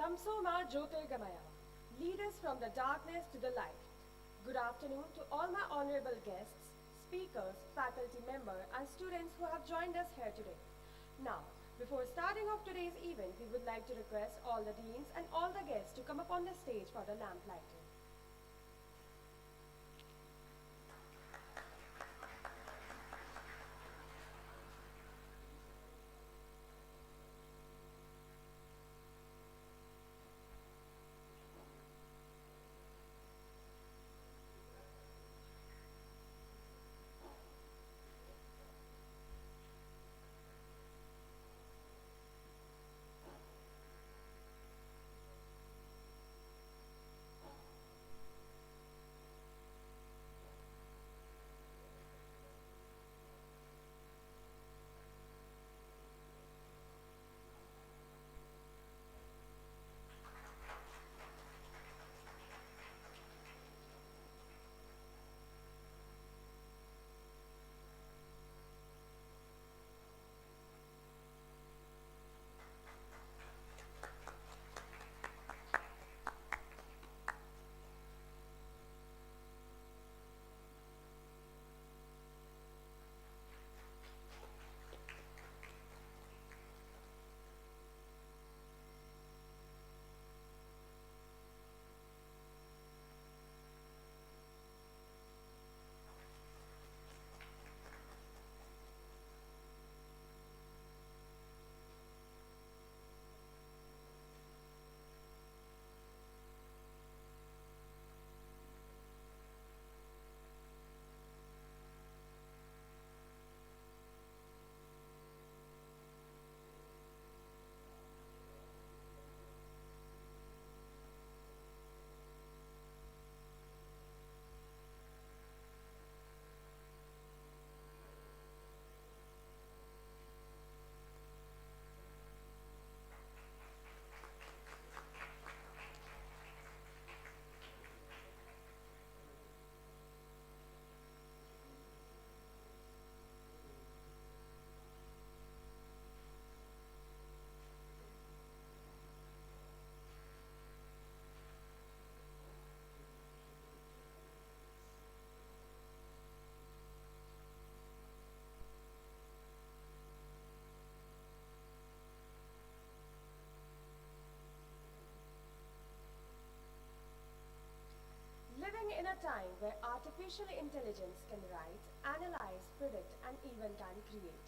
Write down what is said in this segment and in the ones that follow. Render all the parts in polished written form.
Tamsoma Jyotirgamaya, lead us from the darkness to the light. Good afternoon to all my honorable guests, speakers, faculty member, and students who have joined us here today. Now, before starting off today's event, we would like to request all the deans and all the guests to come up on the stage for the lamp lighting. Living in a time where artificial intelligence can write, analyze, predict, and even can create,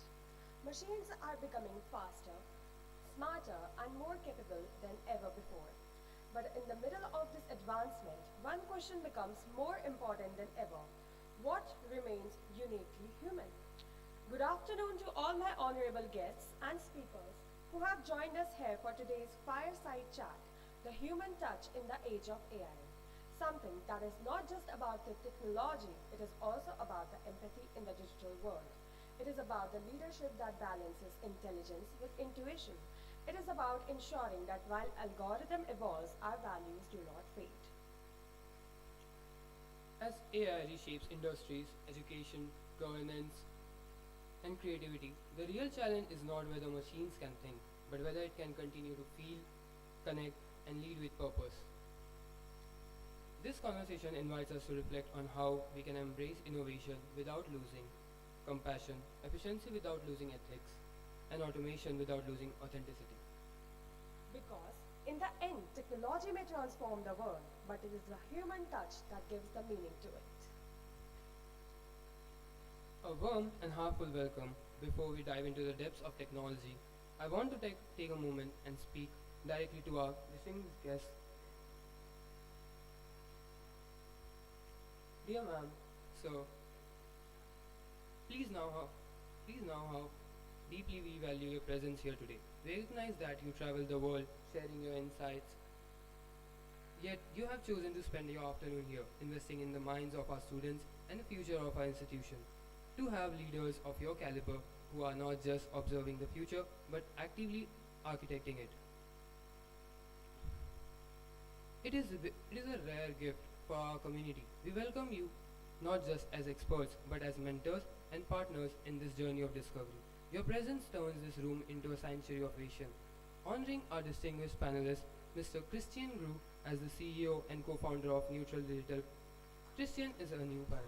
machines are becoming faster, smarter, and more capable than ever before. But in the middle of this advancement, one question becomes more important than ever. What remains uniquely human? Good afternoon to all my honorable guests and speakers who have joined us here for today's Fireside Chat, the human touch in the age of AI. Something that is not just about the technology, it is also about the empathy in the digital world. It is about the leadership that balances intelligence with intuition. It is about ensuring that while algorithm evolves, our values do not fade. As AI reshapes industries, education, governance, and creativity, the real challenge is not whether machines can think, but whether it can continue to feel, connect, and lead with purpose. This conversation invites us to reflect on how we can embrace innovation without losing compassion, efficiency without losing ethics, and automation without losing authenticity. Because in the end, technology may transform the world, but it is the human touch that gives the meaning to it. A warm and heartful welcome. Before we dive into the depths of technology, I want to take a moment and speak directly to our distinguished guest. Dear ma'am, so please know how deeply we value your presence here today. We recognize that you travel the world sharing your insights, yet you have chosen to spend your afternoon here, investing in the minds of our students and the future of our institution. To have leaders of your caliber who are not just observing the future but actively architecting it. It is a rare gift for our community. We welcome you not just as experts but as mentors and partners in this journey of discovery. Your presence turns this room into a sanctuary of vision. Honoring our distinguished panelists, Mr. Christian Grou as the CEO and co-founder of Neutral Digital. Christian is a new panel.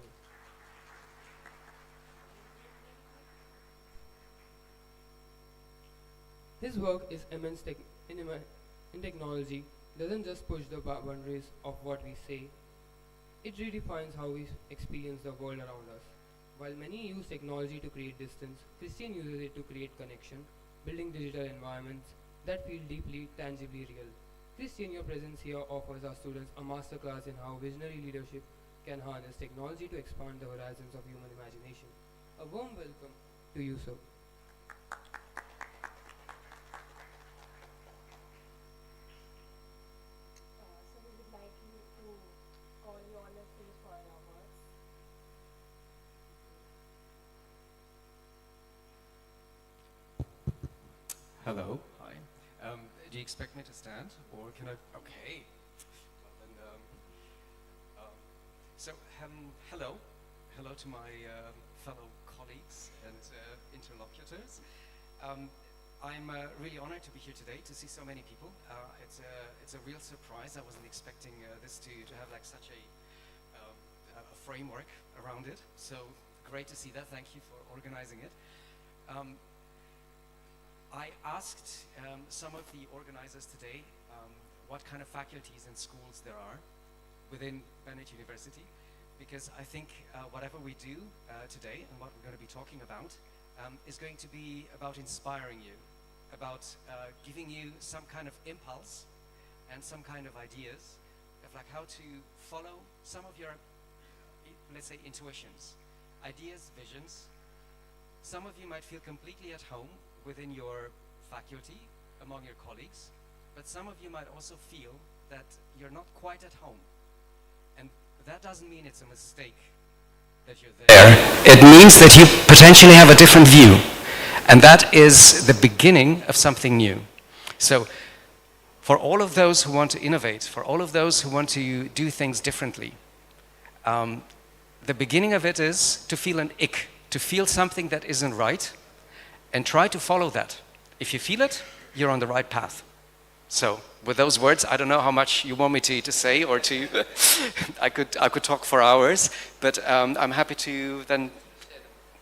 His work is immense in technology, doesn't just push the boundaries of what we say, it redefines how we experience the world around us. While many use technology to create distance, Christian uses it to create connection, building digital environments that feel deeply, tangibly real. Christian, your presence here offers our students a masterclass in how visionary leadership can harness technology to expand the horizons of human imagination. A warm welcome to you, sir. So we would like you to call you on the stage for our words. Hello. Hi. Do you expect me to stand, or can I? Okay. Well, then, hello. Hello to my fellow colleagues and interlocutors. I'm really honored to be here today to see so many people. It's a real surprise. I wasn't expecting this to have like such a framework around it. So great to see that. Thank you for organizing it. I asked some of the organizers today what kind of faculties and schools there are within Bennett University, because I think whatever we do today and what we're going to be talking about is going to be about inspiring you, about giving you some kind of impulse and some kind of ideas of like how to follow some of your, let's say, intuitions, ideas, visions. Some of you might feel completely at home within your faculty, among your colleagues, but some of you might also feel that you're not quite at home. And that doesn't mean it's a mistake that you're there. It means that you potentially have a different view. And that is the beginning of something new. So for all of those who want to innovate, for all of those who want to do things differently, the beginning of it is to feel an ick, to feel something that isn't right, and try to follow that. If you feel it, you're on the right path. So with those words, I don't know how much you want me to say or to, I could talk for hours, but I'm happy to then,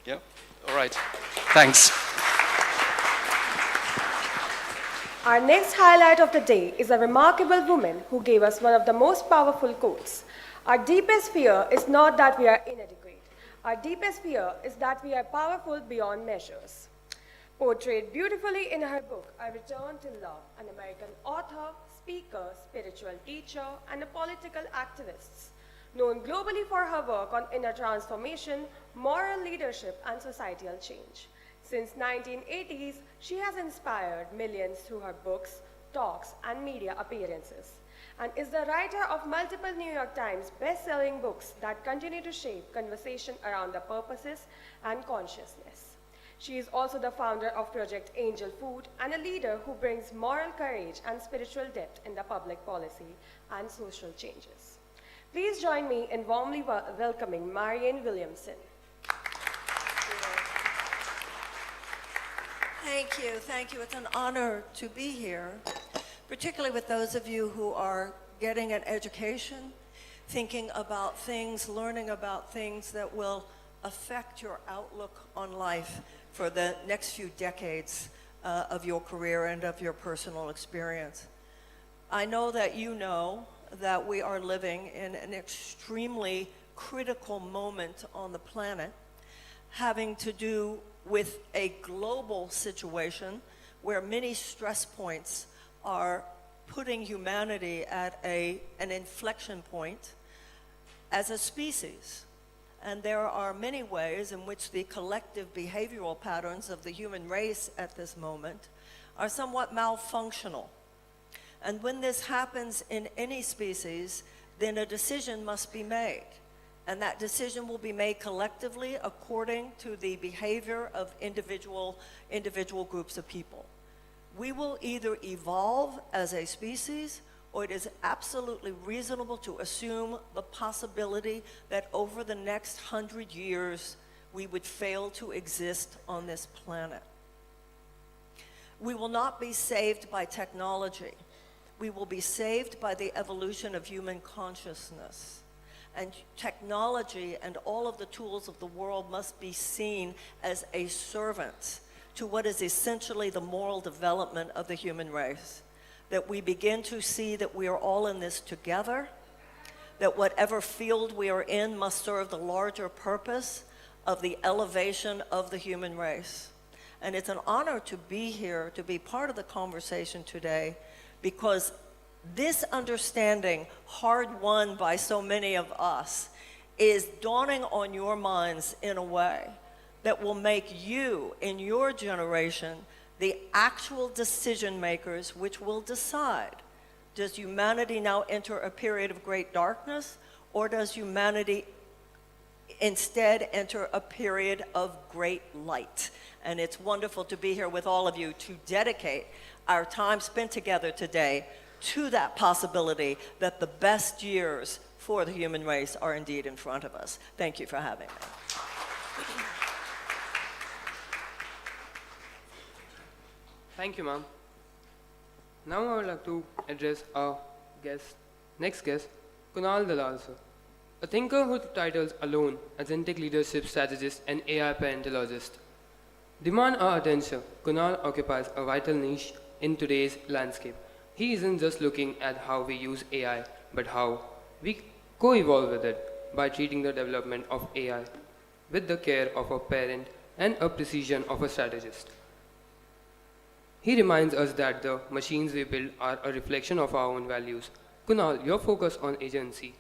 yeah, all right, thanks. Our next highlight of the day is a remarkable woman who gave us one of the most powerful quotes. Our deepest fear is not that we are inadequate. Our deepest fear is that we are powerful beyond measures. Portrayed beautifully in her book, A Return to Love, an American author, speaker, spiritual teacher, and a political activist. Known globally for her work on inner transformation, moral leadership, and societal change. Since 1980s, she has inspired millions through her books, talks, and media appearances, and is the writer of multiple New York Times best-selling books that continue to shape conversation around the purposes and consciousness. She is also the founder of Project Angel Food and a leader who brings moral courage and spiritual depth in the public policy and social changes. Please join me in warmly welcoming Marianne Williamson. Thank you, thank you. It's an honor to be here, particularly with those of you who are getting an education, thinking about things, learning about things that will affect your outlook on life for the next few decades of your career and of your personal experience. I know that you know that we are living in an extremely critical moment on the planet, having to do with a global situation where many stress points are putting humanity at an inflection point as a species. And there are many ways in which the collective behavioral patterns of the human race at this moment are somewhat malfunctional. And when this happens in any species, then a decision must be made. And that decision will be made collectively according to the behavior of individual groups of people. We will either evolve as a species, or it is absolutely reasonable to assume the possibility that over the next 100 years, we would fail to exist on this planet. We will not be saved by technology. We will be saved by the evolution of human consciousness. And technology and all of the tools of the world must be seen as a servant to what is essentially the moral development of the human race. That we begin to see that we are all in this together, that whatever field we are in must serve the larger purpose of the elevation of the human race. And it's an honor to be here, to be part of the conversation today, because this understanding, hard won by so many of us, is dawning on your minds in a way that will make you, in your generation, the actual decision makers which will decide, does humanity now enter a period of great darkness, or does humanity instead enter a period of great light? And it's wonderful to be here with all of you to dedicate our time spent together today to that possibility that the best years for the human race are indeed in front of us. Thank you for having me. Thank you, ma'am. Now I would like to address our next guest, Kunal Dalal, sir. A thinker whose titles alone, Agentic Leadership Strategist and AI Parentologist, demand our attention. Kunal occupies a vital niche in today's landscape. He isn't just looking at how we use AI, but how we co-evolve with it by treating the development of AI with the care of a parent and a precision of a strategist. He reminds us that the machines we build are a reflection of our own values. Kunal, your focus on agency.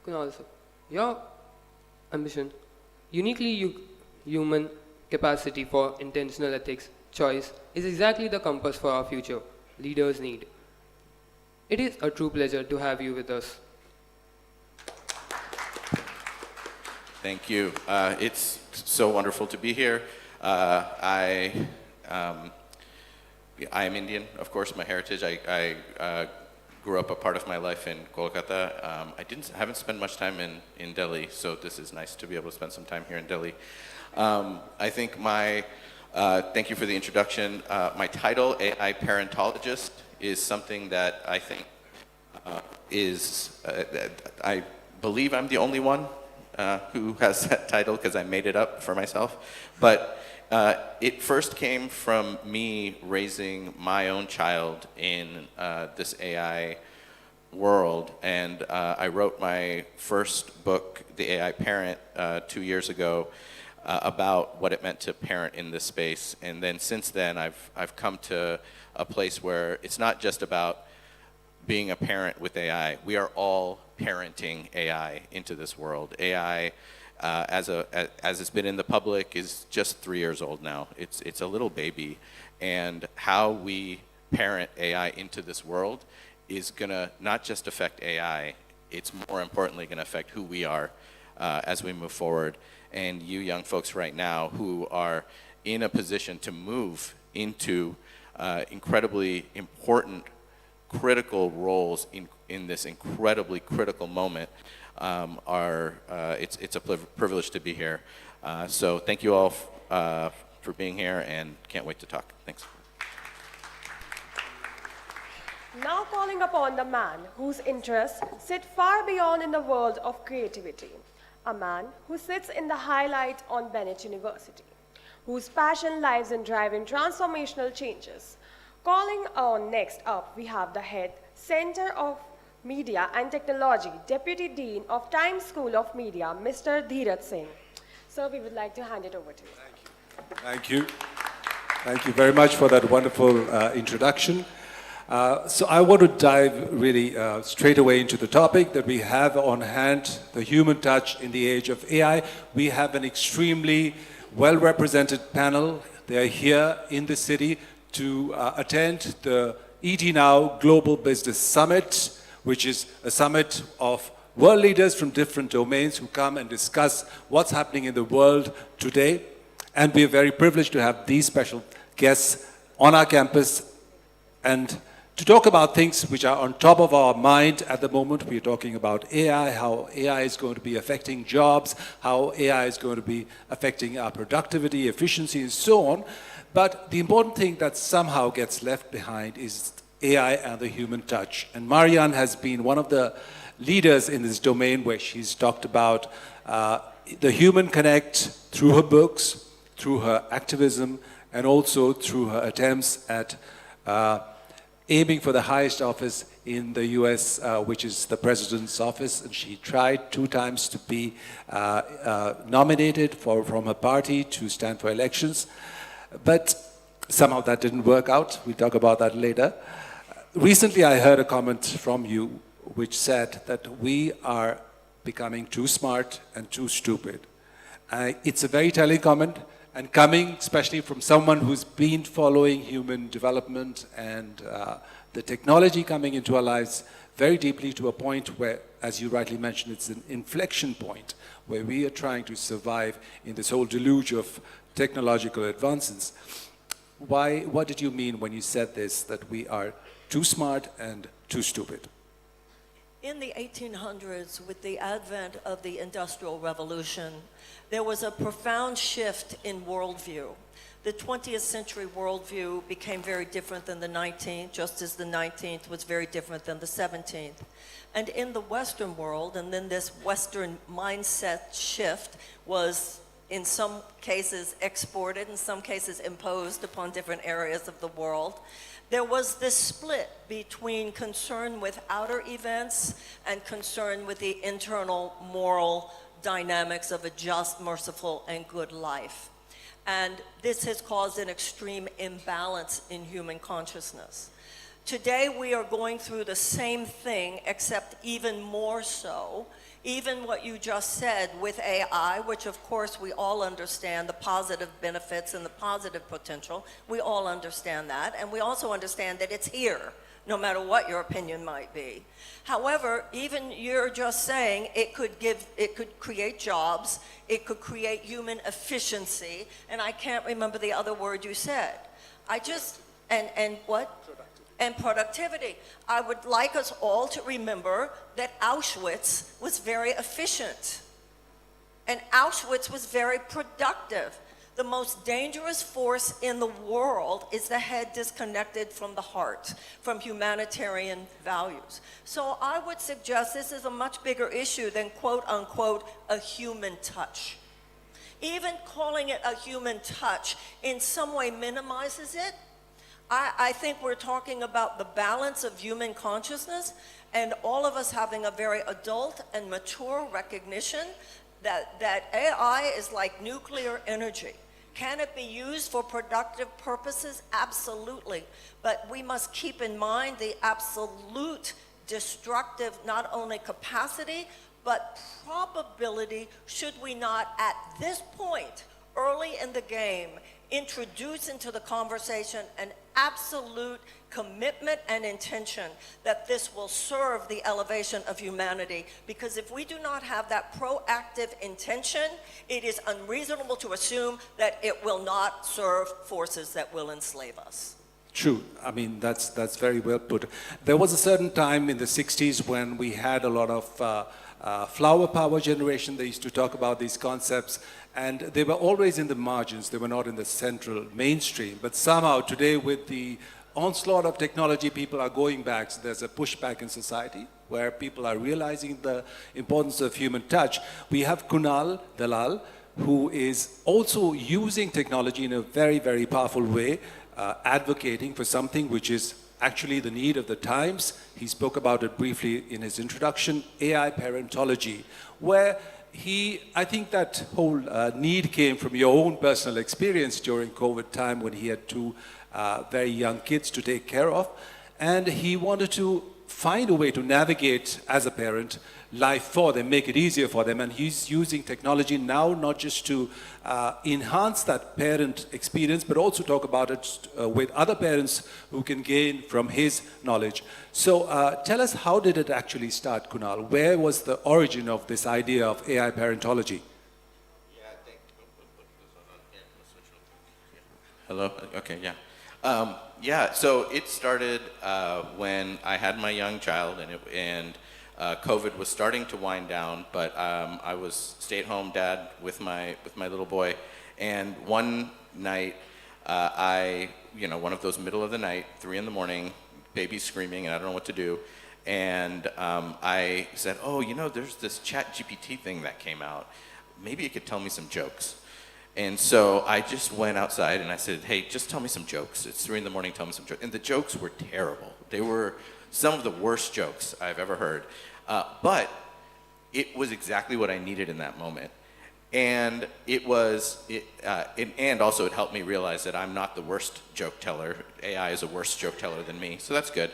Kunal, sir, your ambition, uniquely human capacity for intentional ethics, choice, is exactly the compass for our future leaders need. It is a true pleasure to have you with us. Thank you. It's so wonderful to be here. I am Indian, of course, my heritage. I grew up a part of my life in Kolkata. I haven't spent much time in Delhi, so this is nice to be able to spend some time here in Delhi. I think thank you for the introduction. My title, AI Parentologist, is something that I think I believe I'm the only one who has that title because I made it up for myself. But it first came from me raising my own child in this AI world. And I wrote my first book, The AI Parent, 2 years ago, about what it meant to parent in this space. And then since then, I've come to a place where it's not just about being a parent with AI. We are all parenting AI into this world. AI, as it's been in the public, is just 3 years old now. It's a little baby. And how we parent AI into this world is gonna not just affect AI, it's more importantly gonna affect who we are as we move forward. And you young folks right now who are in a position to move into incredibly important, critical roles in this incredibly critical moment it's a privilege to be here. So thank you all for being here, and can't wait to talk. Thanks. Now calling upon the man whose interests sit far beyond in the world of creativity. A man who sits in the highlight on Bennett University, whose passion lies in driving transformational changes. Calling on next up, we have the head, Center of Media and Technology, Deputy Dean of Times School of Media, Mr. Dheeraj Singh. Sir, we would like to hand it over to you. Thank you. Thank you very much for that wonderful introduction. So I want to dive really straight away into the topic that we have on hand, the human touch in the age of AI. We have an extremely well-represented panel. They are here in the city to attend the ET Now Global Business Summit, which is a summit of world leaders from different domains who come and discuss what's happening in the world today. And we are very privileged to have these special guests on our campus and to talk about things which are on top of our mind at the moment. We're talking about AI, how AI is going to be affecting jobs, how AI is going to be affecting our productivity, efficiency, and so on. But the important thing that somehow gets left behind is AI and the human touch. And Marianne has been one of the leaders in this domain where she's talked about the human connect through her books, through her activism, and also through her attempts at aiming for the highest office in the US, which is the president's office. And she tried 2 times to be nominated from her party to stand for elections. But somehow that didn't work out. We'll talk about that later. Recently, I heard a comment from you which said that we are becoming too smart and too stupid. It's a very telling comment, and coming especially from someone who's been following human development and the technology coming into our lives very deeply to a point where, as you rightly mentioned, it's an inflection point where we are trying to survive in this whole deluge of technological advances. What did you mean when you said this, that we are too smart and too stupid? In the 1800s, with the advent of the Industrial Revolution, there was a profound shift in worldview. The 20th century worldview became very different than the 19th, just as the 19th was very different than the 17th. And in the Western world, and then this Western mindset shift was in some cases exported, in some cases imposed upon different areas of the world. There was this split between concern with outer events and concern with the internal moral dynamics of a just, merciful, and good life. And this has caused an extreme imbalance in human consciousness. Today we are going through the same thing, except even more so. Even what you just said with AI, which of course we all understand the positive benefits and the positive potential, we all understand that, and we also understand that it's here, no matter what your opinion might be. However, even you're just saying it could create jobs, it could create human efficiency, and I can't remember the other word you said. And what? And productivity. I would like us all to remember that Auschwitz was very efficient. And Auschwitz was very productive. The most dangerous force in the world is the head disconnected from the heart, from humanitarian values. So I would suggest this is a much bigger issue than quote unquote a human touch. Even calling it a human touch in some way minimizes it. I think we're talking about the balance of human consciousness and all of us having a very adult and mature recognition that AI is like nuclear energy. Can it be used for productive purposes? Absolutely. But we must keep in mind the absolute destructive, not only capacity, but probability, should we not at this point, early in the game, introduce into the conversation an absolute commitment and intention that this will serve the elevation of humanity. Because if we do not have that proactive intention, it is unreasonable to assume that it will not serve forces that will enslave us. True. I mean, that's very well put. There was a certain time in the 60s when we had a lot of flower power generation. They used to talk about these concepts, and they were always in the margins. They were not in the central mainstream. But somehow today, with the onslaught of technology, people are going back. So there's a pushback in society where people are realizing the importance of human touch. We have Kunal, Dalal, who is also using technology in a very, very powerful way, advocating for something which is actually the need of the times. He spoke about it briefly in his introduction, AI Parentology, where I think that whole need came from your own personal experience during COVID time when he had 2 very young kids to take care of. And he wanted to find a way to navigate as a parent life for them, make it easier for them. And he's using technology now not just to enhance that parent experience, but also talk about it with other parents who can gain from his knowledge. So tell us, how did it actually start, Kunal? Where was the origin of this idea of AI parentology? Yeah, I think. Hello? Okay, yeah. Yeah, so it started when I had my young child, and COVID was starting to wind down. But I was stay-at-home dad with my little boy, and one night one of those middle of the night, 3 a.m, baby's screaming, and I don't know what to do. And I said, oh, there's this ChatGPT thing that came out. Maybe it could tell me some jokes. And so I just went outside and I said, hey, just tell me some jokes. It's 3 a.m, tell me some jokes. And the jokes were terrible. They were some of the worst jokes I've ever heard. But it was exactly what I needed in that moment. And and also it helped me realize that I'm not the worst joke teller. AI is a worse joke teller than me, so that's good.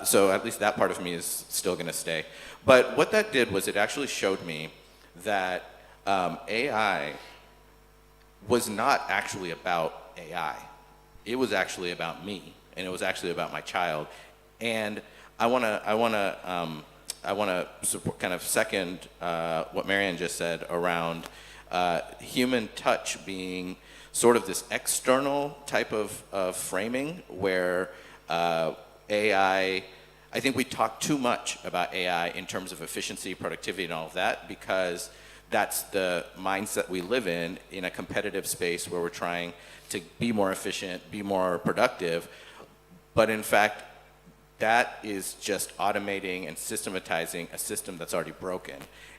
So at least that part of me is still going to stay. But what that did was it actually showed me that AI was not actually about AI. It was actually about me, and it was actually about my child. And I want to kind of second what Marianne just said around human touch being sort of this external type of framing where AI, I think we talk too much about AI in terms of efficiency, productivity, and all of that, because that's the mindset we live in a competitive space where we're trying to be more efficient, be more productive. But in fact, that is just automating and systematizing a system that's already broken.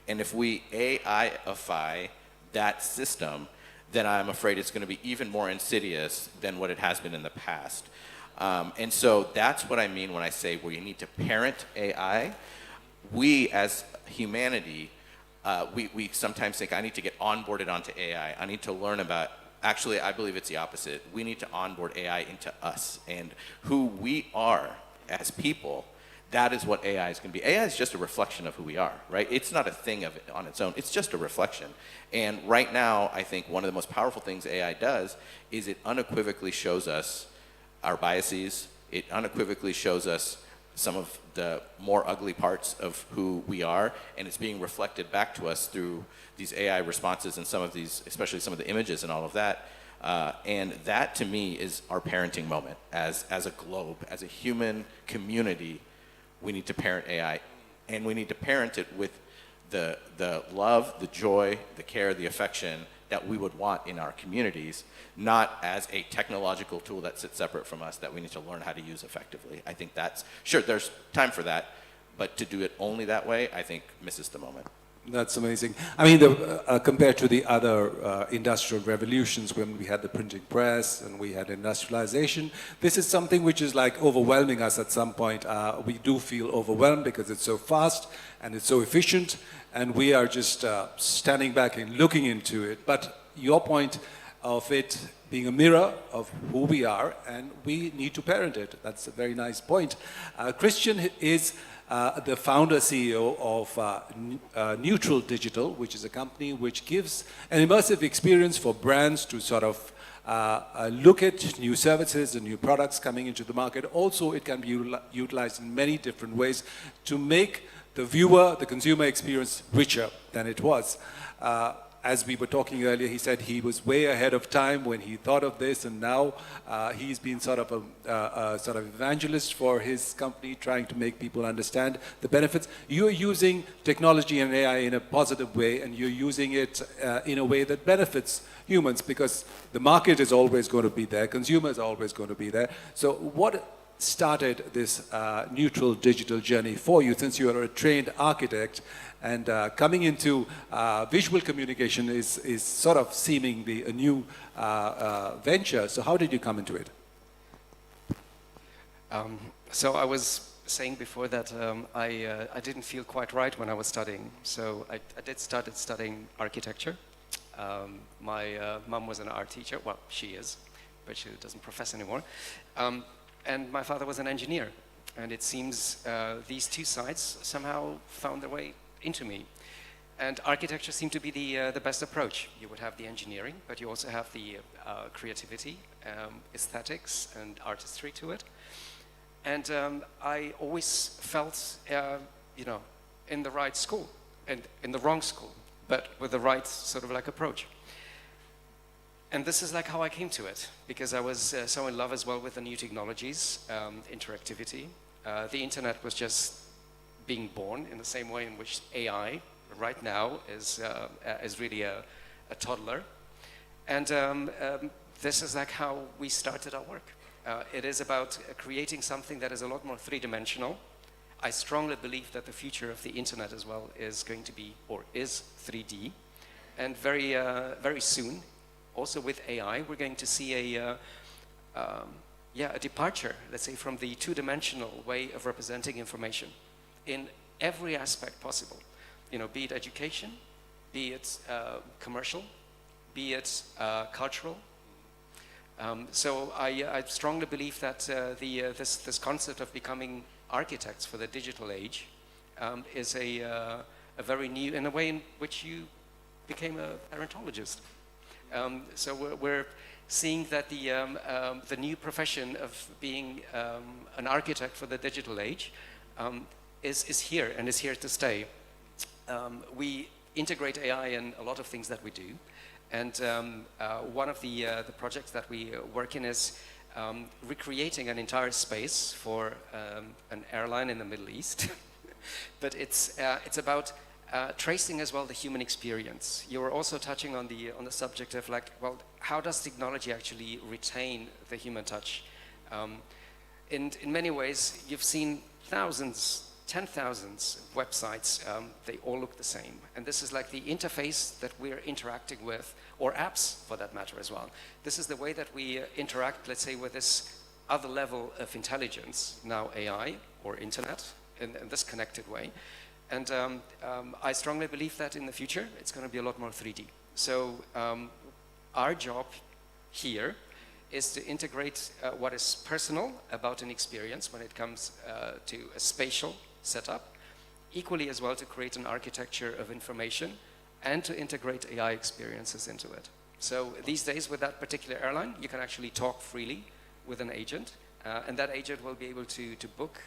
And if we AI-ify that system, then I'm afraid it's going to be even more insidious than what it has been in the past. And so that's what I mean when I say we need to parent AI. We as humanity, we sometimes think I need to get onboarded onto AI. I need to learn about, actually I believe it's the opposite. We need to onboard AI into us and who we are as people. That is what AI is going to be. AI is just a reflection of who we are, right? It's not a thing of it on its own. It's just a reflection. And right now, I think one of the most powerful things AI does is it unequivocally shows us our biases. It unequivocally shows us some of the more ugly parts of who we are, and it's being reflected back to us through these AI responses and some of these, especially some of the images and all of that. And that, to me, is our parenting moment as a globe, as a human community. We need to parent AI, and we need to parent it with the love, the joy, the care, the affection that we would want in our communities, not as a technological tool that sits separate from us that we need to learn how to use effectively. I think that's, sure, there's time for that, but to do it only that way, I think misses the moment. That's amazing. I mean, compared to the other industrial revolutions, when we had the printing press and we had industrialization, this is something which is like overwhelming us at some point. We do feel overwhelmed because it's so fast and it's so efficient, and we are just standing back and looking into it. But your point of it being a mirror of who we are, and we need to parent it. That's a very nice point. Christian is the founder CEO of Neutral Digital, which is a company which gives an immersive experience for brands to sort of look at new services and new products coming into the market. Also, it can be utilized in many different ways to make the viewer, the consumer experience richer than it was. As we were talking earlier, he said he was way ahead of time when he thought of this, and now he's been sort of a sort of evangelist for his company, trying to make people understand the benefits. You're using technology and AI in a positive way, and you're using it in a way that benefits humans, because the market is always going to be there, consumers are always going to be there. So what started this neutral digital journey for you, since you are a trained architect? And coming into visual communication is sort of seemingly a new venture. So how did you come into it? So I was saying before that I didn't feel quite right when I was studying. So I started studying architecture. My mom was an art teacher. Well, she is, but she doesn't profess anymore. And my father was an engineer. And it seems these two sides somehow found their way into me. And architecture seemed to be the best approach. You would have the engineering, but you also have the creativity, aesthetics, and artistry to it. And I always felt, in the right school, and in the wrong school, but with the right sort of like approach. And this is like how I came to it, because I was so in love as well with the new technologies, interactivity. The internet was just being born in the same way in which AI right now is really a toddler. And this is like how we started our work. It is about creating something that is a lot more three-dimensional. I strongly believe that the future of the internet as well is going to be, or is 3D. And very soon, also with AI, we're going to see a departure, let's say, from the two-dimensional way of representing information in every aspect possible. You know, be it education, be it commercial, be it cultural. So I strongly believe that this concept of becoming architects for the digital age is a very new, in a way in which you became a parentologist. So we're seeing that the new profession of being an architect for the digital age is here and is here to stay. We integrate AI in a lot of things that we do, and one of the projects that we work in is recreating an entire space for an airline in the Middle East. But it's about tracing as well the human experience. You were also touching on the subject of, like, well, how does technology actually retain the human touch? In many ways, you've seen thousands, 10,000s of websites. They all look the same, and this is like the interface that we're interacting with, or apps for that matter as well. This is the way that we interact, let's say, with this other level of intelligence, now AI or internet, in this connected way. And I strongly believe that in the future, it's going to be a lot more 3D. So our job here is to integrate what is personal about an experience when it comes to a spatial setup, equally as well to create an architecture of information and to integrate AI experiences into it. So these days with that particular airline, you can actually talk freely with an agent, and that agent will be able to book,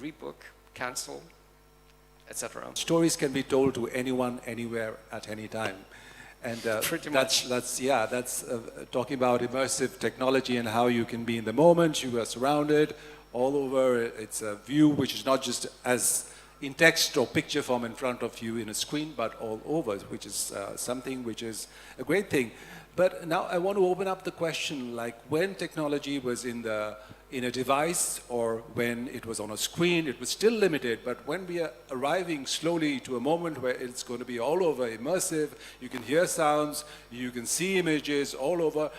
rebook, cancel, etc. Stories can be told to anyone, anywhere, at any time. And Pretty much. that's talking about immersive technology and how you can be in the moment. You are surrounded all over. It's a view which is not just as in text or picture form in front of you in a screen, but all over, which is something which is a great thing. But now I want to open up the question, like when technology was in a device or when it was on a screen, it was still limited. But when we are arriving slowly to a moment where it's going to be all over immersive, you can hear sounds, you can see images all over,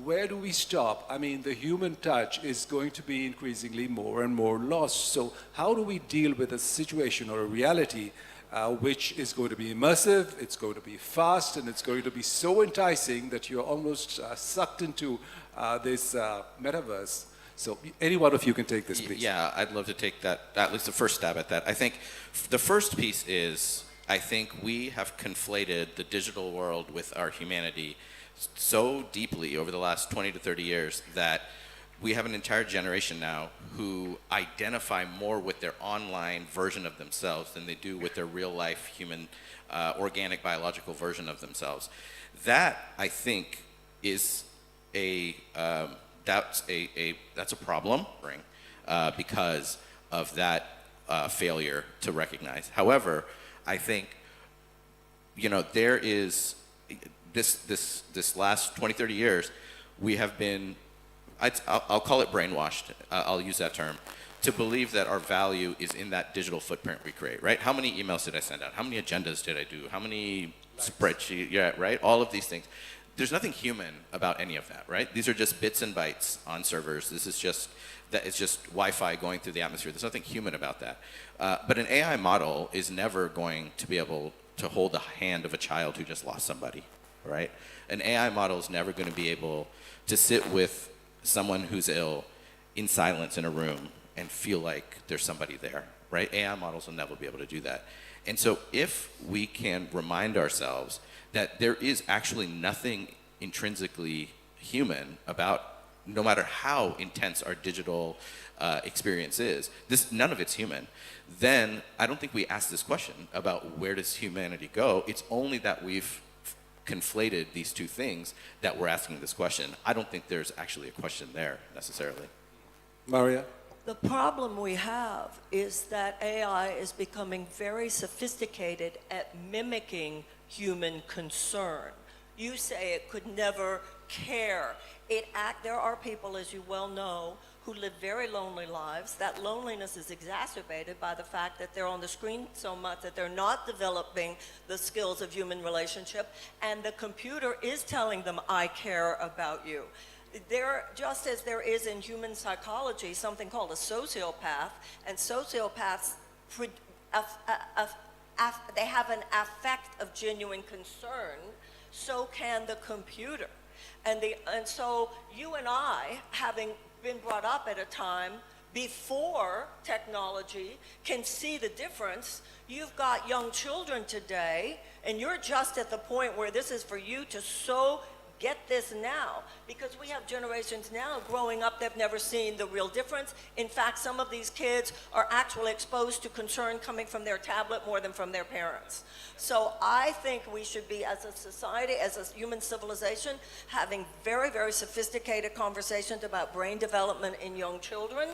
where do we stop? I mean, the human touch is going to be increasingly more and more lost. So how do we deal with a situation or a reality which is going to be immersive, it's going to be fast, and it's going to be so enticing that you're almost sucked into this metaverse? So any one of you can take this, please. Yeah, I'd love to take that, at least the first stab at that. I think the first piece is, I think we have conflated the digital world with our humanity so deeply over the last 20 to 30 years that we have an entire generation now who identify more with their online version of themselves than they do with their real life human, organic, biological version of themselves. That, I think, is that's a problem because of that failure to recognize. However, I think, there is this last 20, 30 years, we have been, I'll call it brainwashed, I'll use that term, to believe that our value is in that digital footprint we create, right? How many emails did I send out? How many agendas did I do? How many spreadsheets, yeah, right? All of these things. There's nothing human about any of that, right? These are just bits and bytes on servers. This is just, it's just Wi-Fi going through the atmosphere. There's nothing human about that. But an AI model is never going to be able to hold the hand of a child who just lost somebody, right? An AI model is never going to be able to sit with someone who's ill in silence in a room and feel like there's somebody there, right? AI models will never be able to do that. And so if we can remind ourselves that there is actually nothing intrinsically human about, no matter how intense our digital experience is, none of it's human, then I don't think we ask this question about where does humanity go. It's only that we've conflated these two things that we're asking this question. I don't think there's actually a question there necessarily. Maria? The problem we have is that AI is becoming very sophisticated at mimicking human concern. You say it could never care. There are people, as you well know, who live very lonely lives. That loneliness is exacerbated by the fact that they're on the screen so much that they're not developing the skills of human relationship, and the computer is telling them, I care about you. Just as there is in human psychology something called a sociopath, and sociopaths, they have an affect of genuine concern, so can the computer. And so you and I, having been brought up at a time before technology, can see the difference. You've got young children today, and you're just at the point where this is for you to so get this now, because we have generations now growing up that have never seen the real difference. In fact, some of these kids are actually exposed to concern coming from their tablet more than from their parents. So I think we should be, as a society, as a human civilization, having very, very sophisticated conversations about brain development in young children,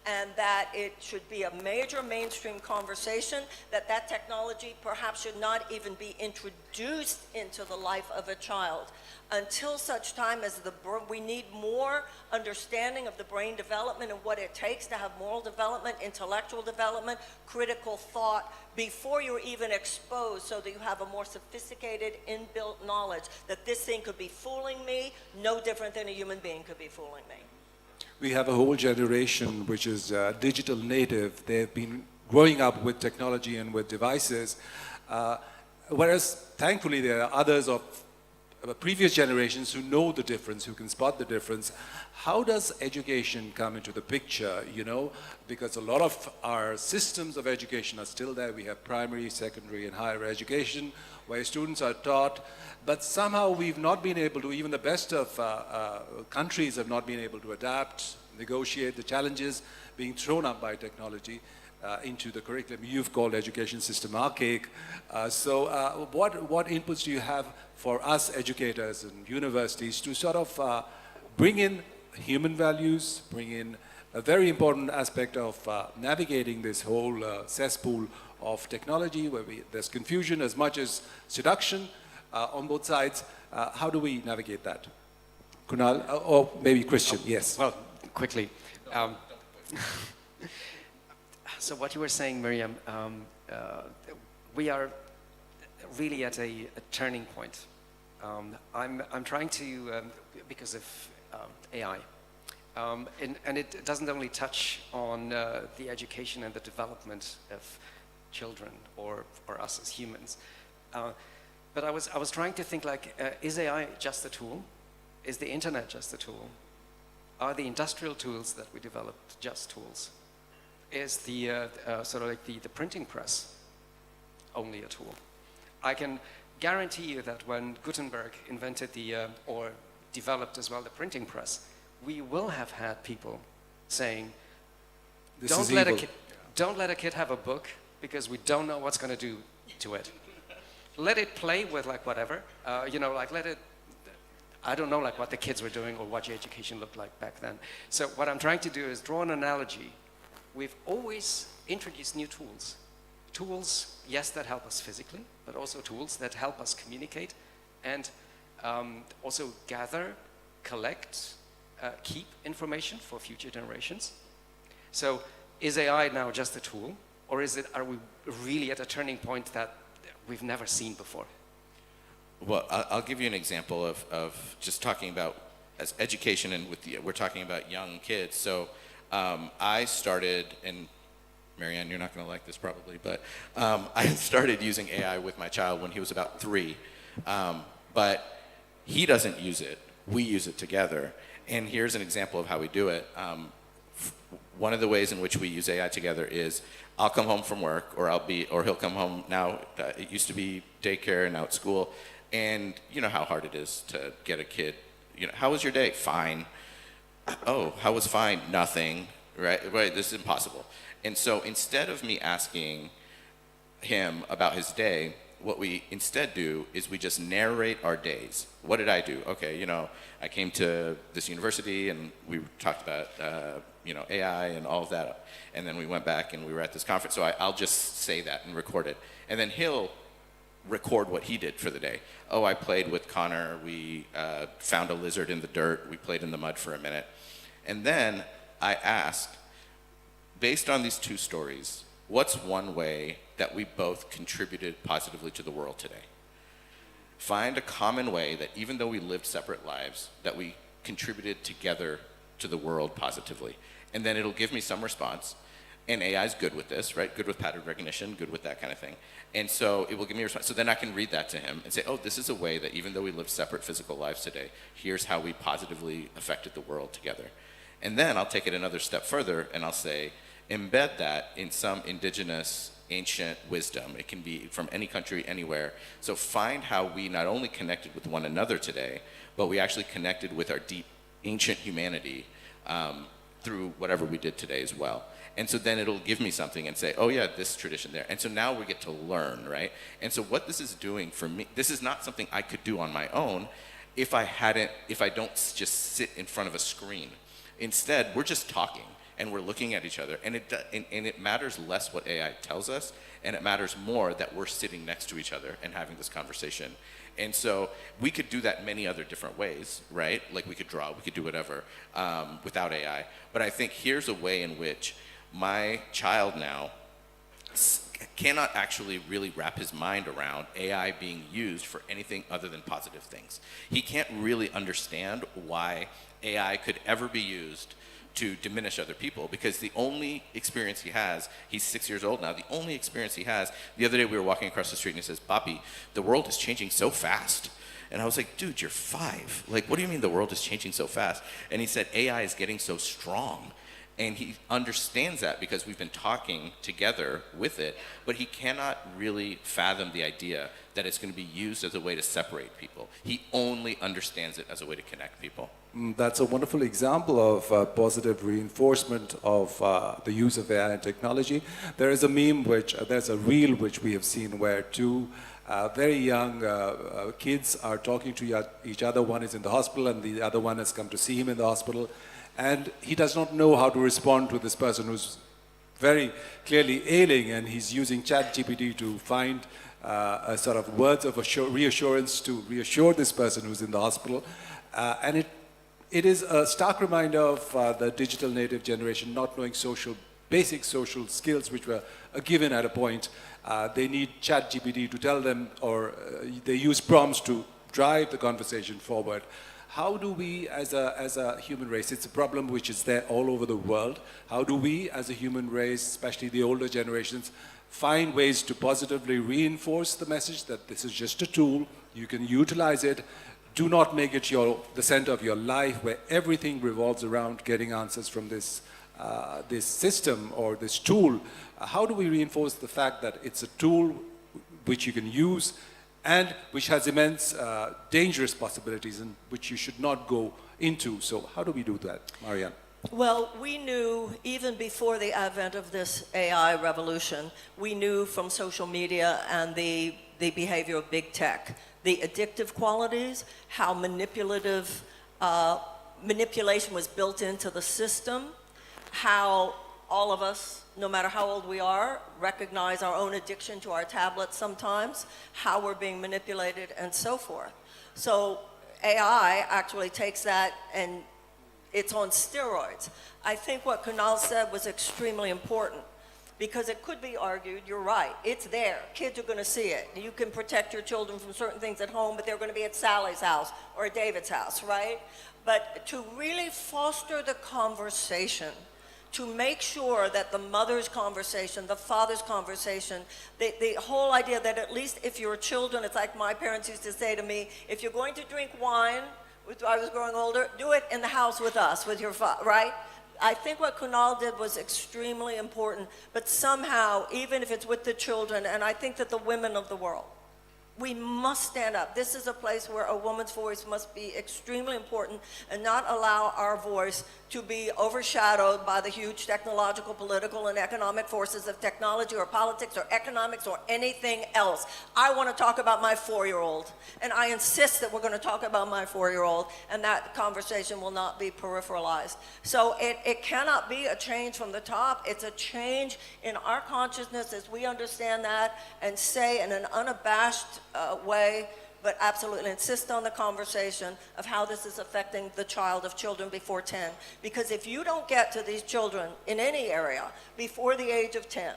and that it should be a major mainstream conversation, that technology perhaps should not even be introduced into the life of a child until such time as we need more understanding of the brain development and what it takes to have moral development, intellectual development, critical thought, before you're even exposed, so that you have a more sophisticated inbuilt knowledge that this thing could be fooling me, no different than a human being could be fooling me. We have a whole generation which is digital native. They've been growing up with technology and with devices, whereas thankfully there are others of previous generations who know the difference, who can spot the difference. How does education come into the picture, because a lot of our systems of education are still there. We have primary, secondary, and higher education where students are taught, but somehow we've not been able to, even the best of countries have not been able to adapt, negotiate the challenges being thrown up by technology into the curriculum. You've called education system archaic. So what inputs do you have for us educators and universities to sort of bring in human values, bring in a very important aspect of navigating this whole cesspool of technology where there's confusion as much as seduction on both sides? How do we navigate that? Kunal, or maybe Christian, yes. Well, quickly. So what you were saying, Miriam, we are really at a turning point. I'm trying to, because of AI, and it doesn't only touch on the education and the development of children or us as humans, but I was trying to think like, is AI just a tool? Is the internet just a tool? Are the industrial tools that we developed just tools? Is the sort of like the printing press only a tool? I can guarantee you that when Gutenberg invented or developed as well the printing press, we will have had people saying, don't let a kid have a book because we don't know what's going to do to it. Let it play with like whatever, let it. I don't know like what the kids were doing or what your education looked like back then. So what I'm trying to do is draw an analogy. We've always introduced new tools. Tools, yes, that help us physically, but also tools that help us communicate and also gather, collect, keep information for future generations. So is AI now just a tool, or are we really at a turning point that we've never seen before? Well, I'll give you an example of just talking about as education, and we're talking about young kids. So I started, and Marianne, you're not going to like this probably, but I started using AI with my child when he was about 3. But he doesn't use it. We use it together. And here's an example of how we do it. One of the ways in which we use AI together is I'll come home from work, or he'll come home now. It used to be daycare and now it's school. And you know how hard it is to get a kid, how was your day? Fine. Oh, how was fine? Nothing, right? This is impossible. And so instead of me asking him about his day, what we instead do is we just narrate our days. What did I do? Okay, I came to this university and we talked about, AI and all of that. And then we went back and we were at this conference. So I'll just say that and record it. And then he'll record what he did for the day. Oh, I played with Connor. We found a lizard in the dirt. We played in the mud for a minute. And then I asked, based on these two stories, what's one way that we both contributed positively to the world today? Find a common way that even though we lived separate lives, that we contributed together to the world positively. And then it'll give me some response. And AI is good with this, right? Good with pattern recognition, good with that kind of thing. And so it will give me a response. So then I can read that to him and say, oh, this is a way that even though we live separate physical lives today, here's how we positively affected the world together. And then I'll take it another step further and I'll say, embed that in some indigenous ancient wisdom. It can be from any country, anywhere. So find how we not only connected with one another today, but we actually connected with our deep ancient humanity through whatever we did today as well. And so then it'll give me something and say, oh yeah, this tradition there. And so now we get to learn, right? And so what this is doing for me, this is not something I could do on my own if I don't just sit in front of a screen. Instead, we're just talking and we're looking at each other. And it matters less what AI tells us, and it matters more that we're sitting next to each other and having this conversation. And so we could do that many other different ways, right? Like we could draw, we could do whatever without AI. But I think here's a way in which my child now cannot actually really wrap his mind around AI being used for anything other than positive things. He can't really understand why AI could ever be used to diminish other people, because the only experience he has, he's 6 years old now, the only experience he has, the other day we were walking across the street and he says, Papi, the world is changing so fast. And I was like, dude, you're 5. Like, what do you mean the world is changing so fast? And he said, AI is getting so strong. And he understands that because we've been talking together with it, but he cannot really fathom the idea that it's going to be used as a way to separate people. He only understands it as a way to connect people. That's a wonderful example of positive reinforcement of the use of AI and technology. There is a meme there's a reel which we have seen where two very young kids are talking to each other. One is in the hospital and the other one has come to see him in the hospital. And he does not know how to respond to this person who's very clearly ailing, and he's using ChatGPT to find a sort of words of reassurance to reassure this person who's in the hospital. And it is a stark reminder of the digital native generation not knowing basic social skills which were given at a point. They need ChatGPT to tell them, or they use prompts to drive the conversation forward. How do we, as a human race, it's a problem which is there all over the world, how do we, as a human race, especially the older generations, find ways to positively reinforce the message that this is just a tool, you can utilize it, do not make it the center of your life where everything revolves around getting answers from this system or this tool. How do we reinforce the fact that it's a tool which you can use and which has immense dangerous possibilities and which you should not go into? So how do we do that, Marianne? Well, we knew even before the advent of this AI revolution, we knew from social media and the behavior of big tech, the addictive qualities, how manipulation was built into the system, how all of us, no matter how old we are, recognize our own addiction to our tablets sometimes, how we're being manipulated, and so forth. So AI actually takes that and it's on steroids. I think what Kunal said was extremely important, because it could be argued, you're right, it's there. Kids are going to see it. You can protect your children from certain things at home, but they're going to be at Sally's house or at David's house, right? But to really foster the conversation, to make sure that the mother's conversation, the father's conversation, the whole idea that at least if your children, it's like my parents used to say to me, if you're going to drink wine, when I was growing older, do it in the house with us, with your father, right? I think what Kunal did was extremely important, but somehow, even if it's with the children, and I think that the women of the world, We must stand up. This is a place where a woman's voice must be extremely important and not allow our voice to be overshadowed by the huge technological, political, and economic forces of technology or politics or economics or anything else. I want to talk about my 4-year-old, and I insist that we're going to talk about my 4-year-old, and that conversation will not be peripheralized. So it cannot be a change from the top. It's a change in our consciousness as we understand that and say in an unabashed way, but absolutely insist on the conversation of how this is affecting the child of children before 10. Because if you don't get to these children in any area before the age of 10,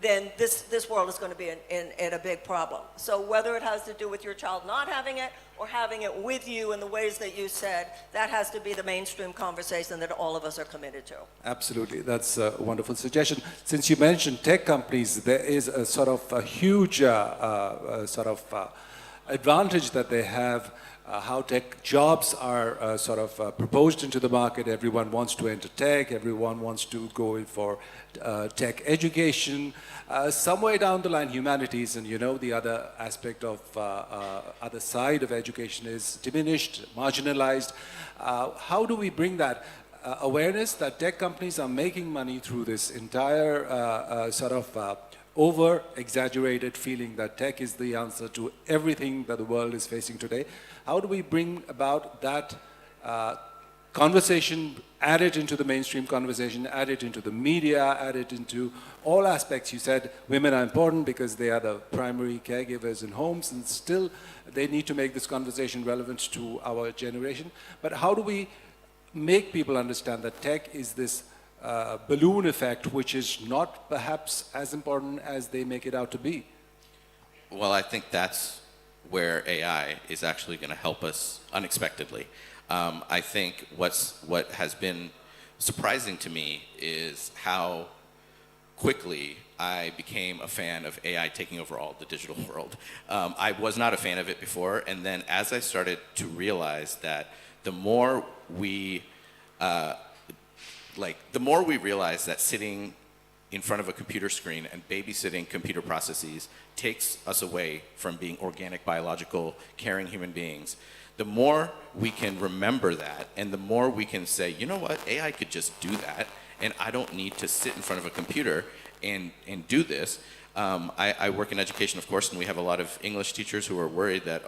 then this world is going to be in a big problem. So whether it has to do with your child not having it or having it with you in the ways that you said, that has to be the mainstream conversation that all of us are committed to. Absolutely, that's a wonderful suggestion. Since you mentioned tech companies, there is a sort of a huge advantage that they have, how tech jobs are proposed into the market. Everyone wants to enter tech, everyone wants to go in for tech education. Somewhere down the line, humanities and the other aspect of other side of education is diminished, marginalized. How do we bring that awareness that tech companies are making money through this entire over-exaggerated feeling that tech is the answer to everything that the world is facing today? How do we bring about that conversation, add it into the mainstream conversation, add it into the media, add it into all aspects? You said women are important because they are the primary caregivers in homes, and still they need to make this conversation relevant to our generation. But how do we make people understand that tech is this balloon effect, which is not perhaps as important as they make it out to be? Well, I think that's where AI is actually going to help us unexpectedly. I think what has been surprising to me is how quickly I became a fan of AI taking over all the digital world. I was not a fan of it before, and then as I started to realize that the more we realize that sitting in front of a computer screen and babysitting computer processes takes us away from being organic, biological, caring human beings, the more we can remember that, and the more we can say, you know what, AI could just do that, and I don't need to sit in front of a computer and do this. I work in education, of course, and we have a lot of English teachers who are worried that,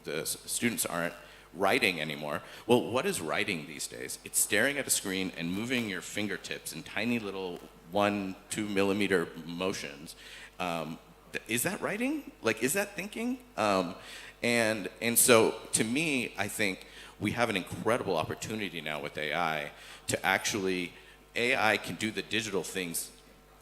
the students aren't writing anymore. Well, what is writing these days? It's staring at a screen and moving your fingertips in tiny little 1-2 millimeter motions. Is that writing? Like, is that thinking? And so to me, I think we have an incredible opportunity now with AI to actually, AI can do the digital things,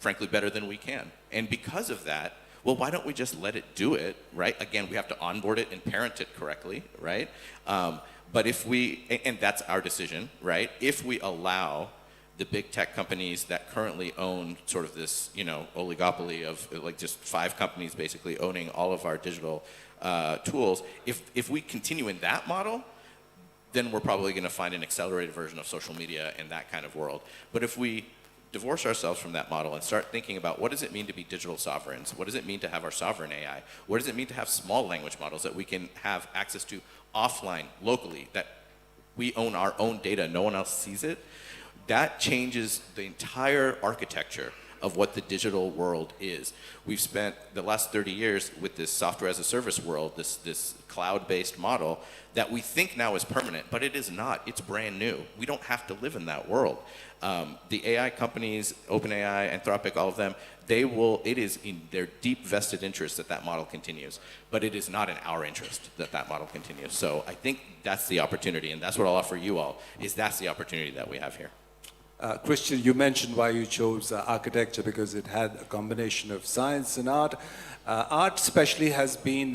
frankly, better than we can. And because of that, well, why don't we just let it do it, right? Again, we have to onboard it and parent it correctly, right? But if we, and that's our decision, right? If we allow the big tech companies that currently own sort of this, oligopoly of like just 5 companies basically owning all of our digital tools, if we continue in that model, then we're probably going to find an accelerated version of social media in that kind of world. But if we divorce ourselves from that model and start thinking about what does it mean to be digital sovereigns? What does it mean to have our sovereign AI? What does it mean to have small language models that we can have access to offline, locally, that we own our own data, no one else sees it? That changes the entire architecture of what the digital world is. We've spent the last 30 years with this software as a service world, this cloud-based model that we think now is permanent, but it is not. It's brand new. We don't have to live in that world. The AI companies, OpenAI, Anthropic, all of them, it is in their deep vested interest that that model continues, but it is not in our interest that that model continues. So I think that's the opportunity, and that's what I'll offer you all, is that's the opportunity that we have here. Christian, you mentioned why you chose architecture, because it had a combination of science and art. Art especially has been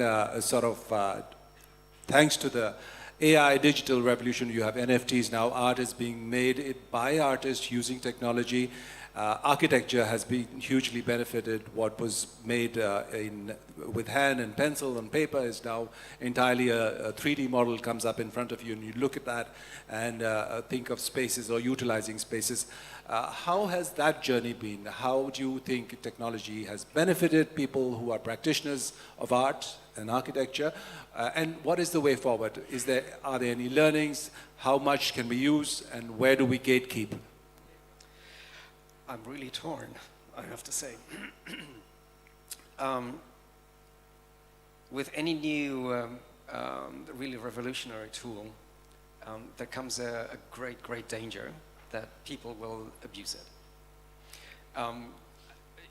thanks to the AI digital revolution. You have NFTs now. Art is being made by artists using technology. architecture has been hugely benefited. What was made with hand and pencil and paper is now entirely a 3D model comes up in front of you, and you look at that and think of spaces or utilizing spaces. How has that journey been? How do you think technology has benefited people who are practitioners of art and architecture? And what is the way forward? Are there any learnings? How much can we use? And where do we gatekeep? I'm really torn, I have to say. With any new really revolutionary tool, there comes a great danger that people will abuse it.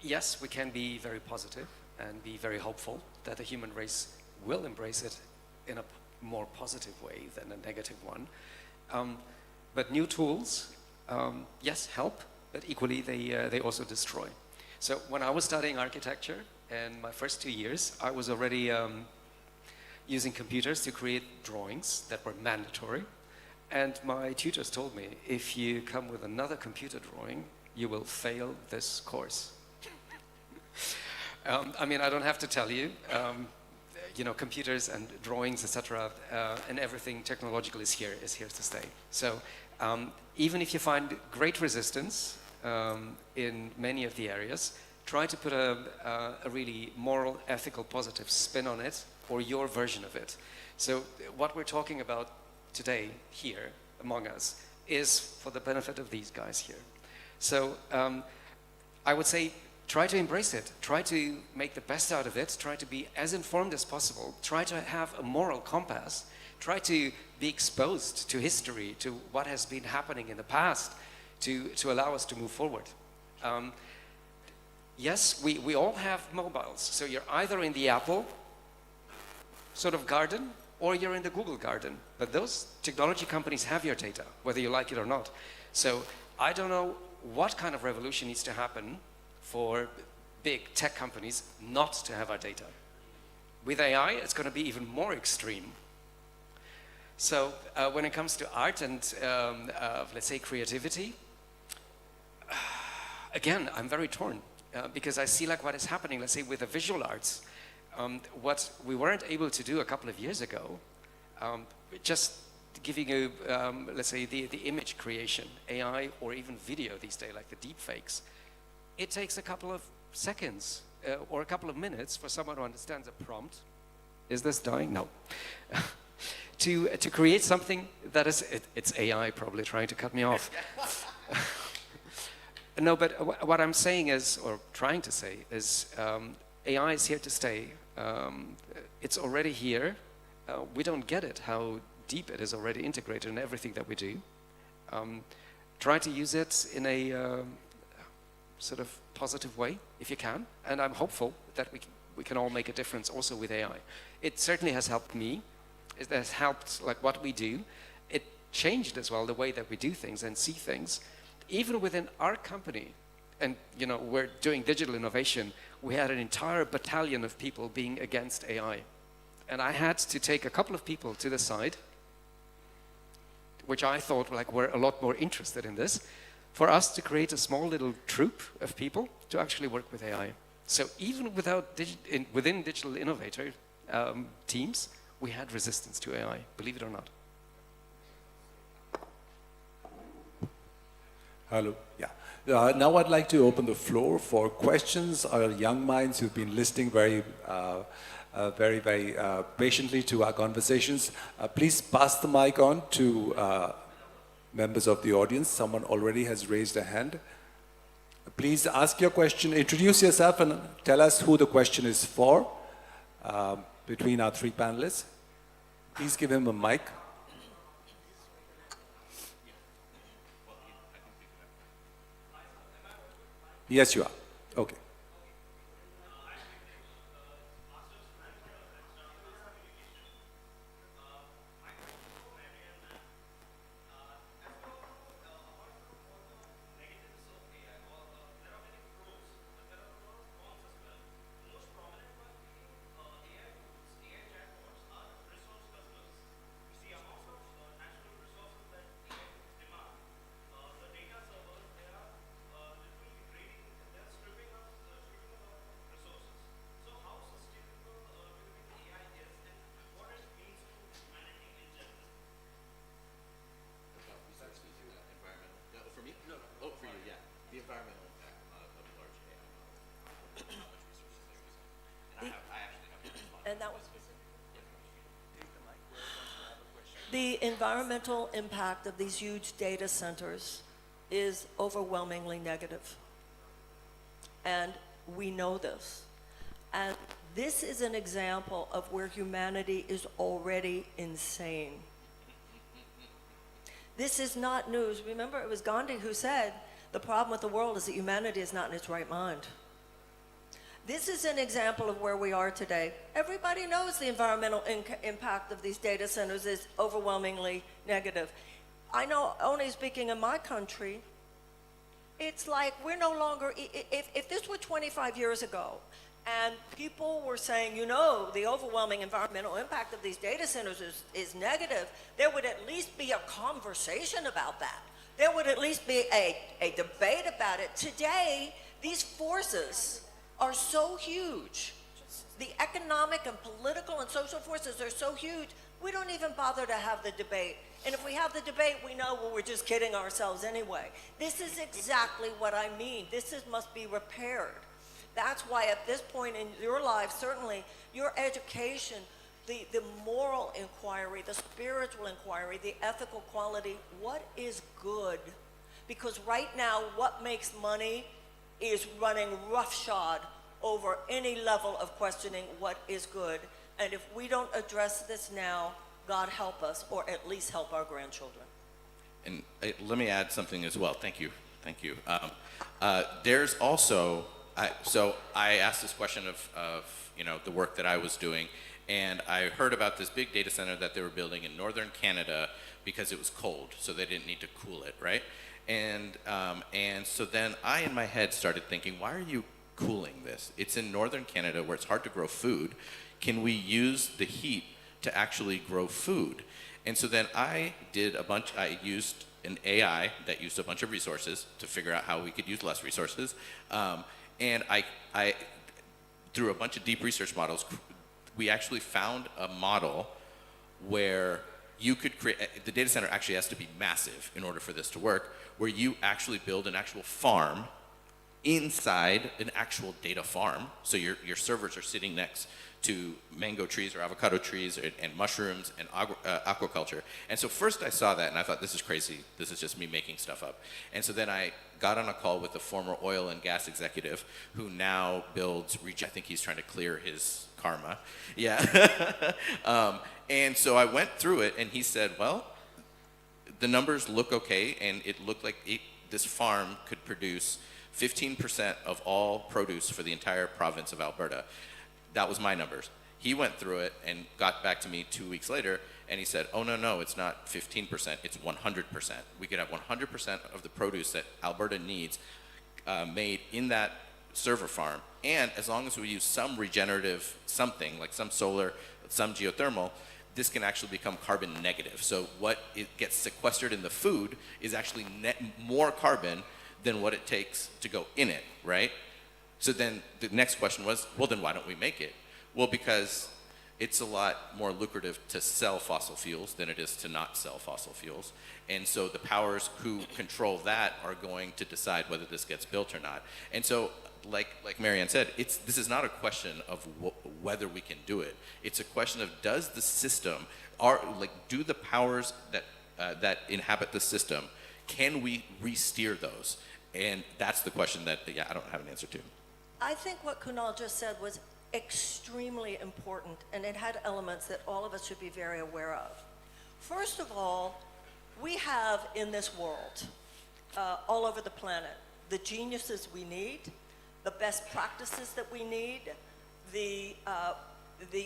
Yes, we can be very positive and be very hopeful that the human race will embrace it in a more positive way than a negative one. But new tools, yes, help, but equally they also destroy. So when I was studying architecture in my first 2 years, I was already using computers to create drawings that were mandatory. And my tutors told me, if you come with another computer drawing, you will fail this course. I mean, I don't have to tell you, you know, computers and drawings, etc., and everything technological is here to stay. So even if you find great resistance in many of the areas, try to put a really moral, ethical, positive spin on it, or your version of it. So what we're talking about today here among us is for the benefit of these guys here. So I would say try to embrace it, try to make the best out of it, try to be as informed as possible, try to have a moral compass, try to be exposed to history, to what has been happening in the past, to allow us to move forward. Yes, we all have mobiles, so you're either in the Apple sort of garden or you're in the Google garden, but those technology companies have your data, whether you like it or not. So I don't know what kind of revolution needs to happen for big tech companies not to have our data. With AI, it's going to be even more extreme. So when it comes to art and, let's say, creativity, again, I'm very torn because I see like what is happening, let's say, with the visual arts. What we weren't able to do a couple of years ago, just giving you, let's say, the image creation, AI, or even video these days, like the deep fakes, it takes a couple of seconds or a couple of minutes for someone who understands a prompt. Is this dying? No. to create something that is, it's AI probably trying to cut me off. No, but what I'm saying is, or trying to say, is AI is here to stay. It's already here. We don't get it, how deep it is already integrated in everything that we do. Try to use it in a sort of positive way, if you can. And I'm hopeful that we can all make a difference also with AI. It certainly has helped me. It has helped like what we do. It changed as well the way that we do things and see things. Even within our company, and you know, we're doing digital innovation, we had an entire battalion of people being against AI. And I had to take a couple of people to the side, which I thought like were a lot more interested in this, for us to create a small little troop of people to actually work with AI. So even without within digital innovator teams, we had resistance to AI, believe it or not. Hello. Yeah. Now I'd like to open the floor for questions. Our young minds who've been listening very patiently to our conversations. Please pass the mic on to members of the audience. Someone already has raised a hand. Please ask your question, introduce yourself and tell us who the question is for between our three panelists. Please give him a mic. Yes, you are. Okay. The environmental impact of these huge data centers is overwhelmingly negative. And we know this. And this is an example of where humanity is already insane. This is not news. Remember, it was Gandhi who said, the problem with the world is that humanity is not in its right mind. This is an example of where we are today. Everybody knows the environmental impact of these data centers is overwhelmingly negative. I know, only speaking in my country, it's like we're no longer, if this were 25 years ago, and people were saying, you know, the overwhelming environmental impact of these data centers is negative, there would at least be a conversation about that. There would at least be a debate about it. Today, these forces are so huge. The economic and political and social forces are so huge, we don't even bother to have the debate. And if we have the debate, we know, well, we're just kidding ourselves anyway. This is exactly what I mean. Must be repaired. That's why at this point in your life, certainly your education, the moral inquiry, the spiritual inquiry, the ethical quality, what is good? Because right now, what makes money is running roughshod over any level of questioning what is good. And if we don't address this now, God help us, or at least help our grandchildren. And let me add something as well. Thank you. Thank you. There's also, so I asked this question of the work that I was doing, and I heard about this big data center that they were building in northern Canada because it was cold, so they didn't need to cool it, right? And so then I, in my head, started thinking, why are you cooling this? It's in northern Canada where it's hard to grow food. Can we use the heat to actually grow food? And so then I used an AI that used a bunch of resources to figure out how we could use less resources. And I, through a bunch of deep research models, we actually found a model where you could create, the data center actually has to be massive in order for this to work, where you actually build an actual farm inside an actual data farm. So your servers are sitting next to mango trees or avocado trees and mushrooms and aquaculture. And so first I saw that and I thought, this is crazy. This is just me making stuff up. And so then I got on a call with a former oil and gas executive who now builds, I think he's trying to clear his karma. Yeah. And so I went through it and he said, well, the numbers look okay, and it looked like this farm could produce 15% of all produce for the entire province of Alberta. That was my numbers. He went through it and got back to me 2 weeks later, and he said, oh, no, it's not 15%, it's 100%. We could have 100% of the produce that Alberta needs made in that server farm, and as long as we use some regenerative something, like some solar, some geothermal, this can actually become carbon negative. So what it gets sequestered in the food is actually more carbon than what it takes to go in it, right? So then the next question was, well, then why don't we make it? Well, because it's a lot more lucrative to sell fossil fuels than it is to not sell fossil fuels. And so the powers who control that are going to decide whether this gets built or not. And so, like Marianne said, this is not a question of whether we can do it. It's a question of, does the system, do the powers that inhabit the system, can we re-steer those? And that's the question that, I don't have an answer to. I think what Kunal just said was extremely important, and it had elements that all of us should be very aware of. First of all, we have in this world, all over the planet, the geniuses we need, the best practices that we need, the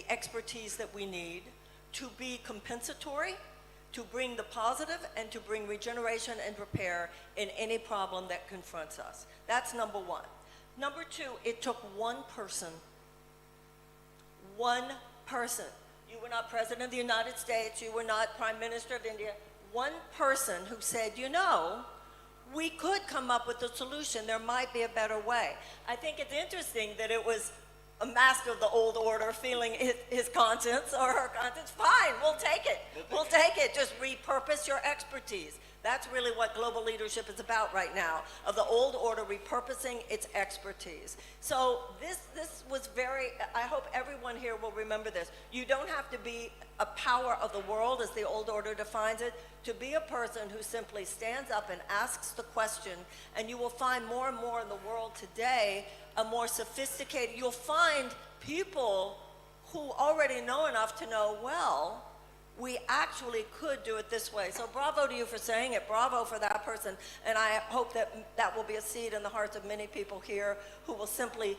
expertise that we need to be compensatory, to bring the positive, and to bring regeneration and repair in any problem that confronts us. That's number one. Number two, it took one person. One person. You were not President of the United States, you were not Prime Minister of India. One person who said, we could come up with a solution. There might be a better way. I think it's interesting that it was a master of the old order feeling his conscience or her conscience. Fine, we'll take it. We'll take it. Just repurpose your expertise. That's really what global leadership is about right now, of the old order repurposing its expertise. So this was very, I hope everyone here will remember this. You don't have to be a power of the world, as the old order defines it, to be a person who simply stands up and asks the question, and you will find more and more in the world today, a more sophisticated, you'll find people who already know enough to know, well, we actually could do it this way. So bravo to you for saying it. Bravo for that person. And I hope that that will be a seed in the hearts of many people here who will simply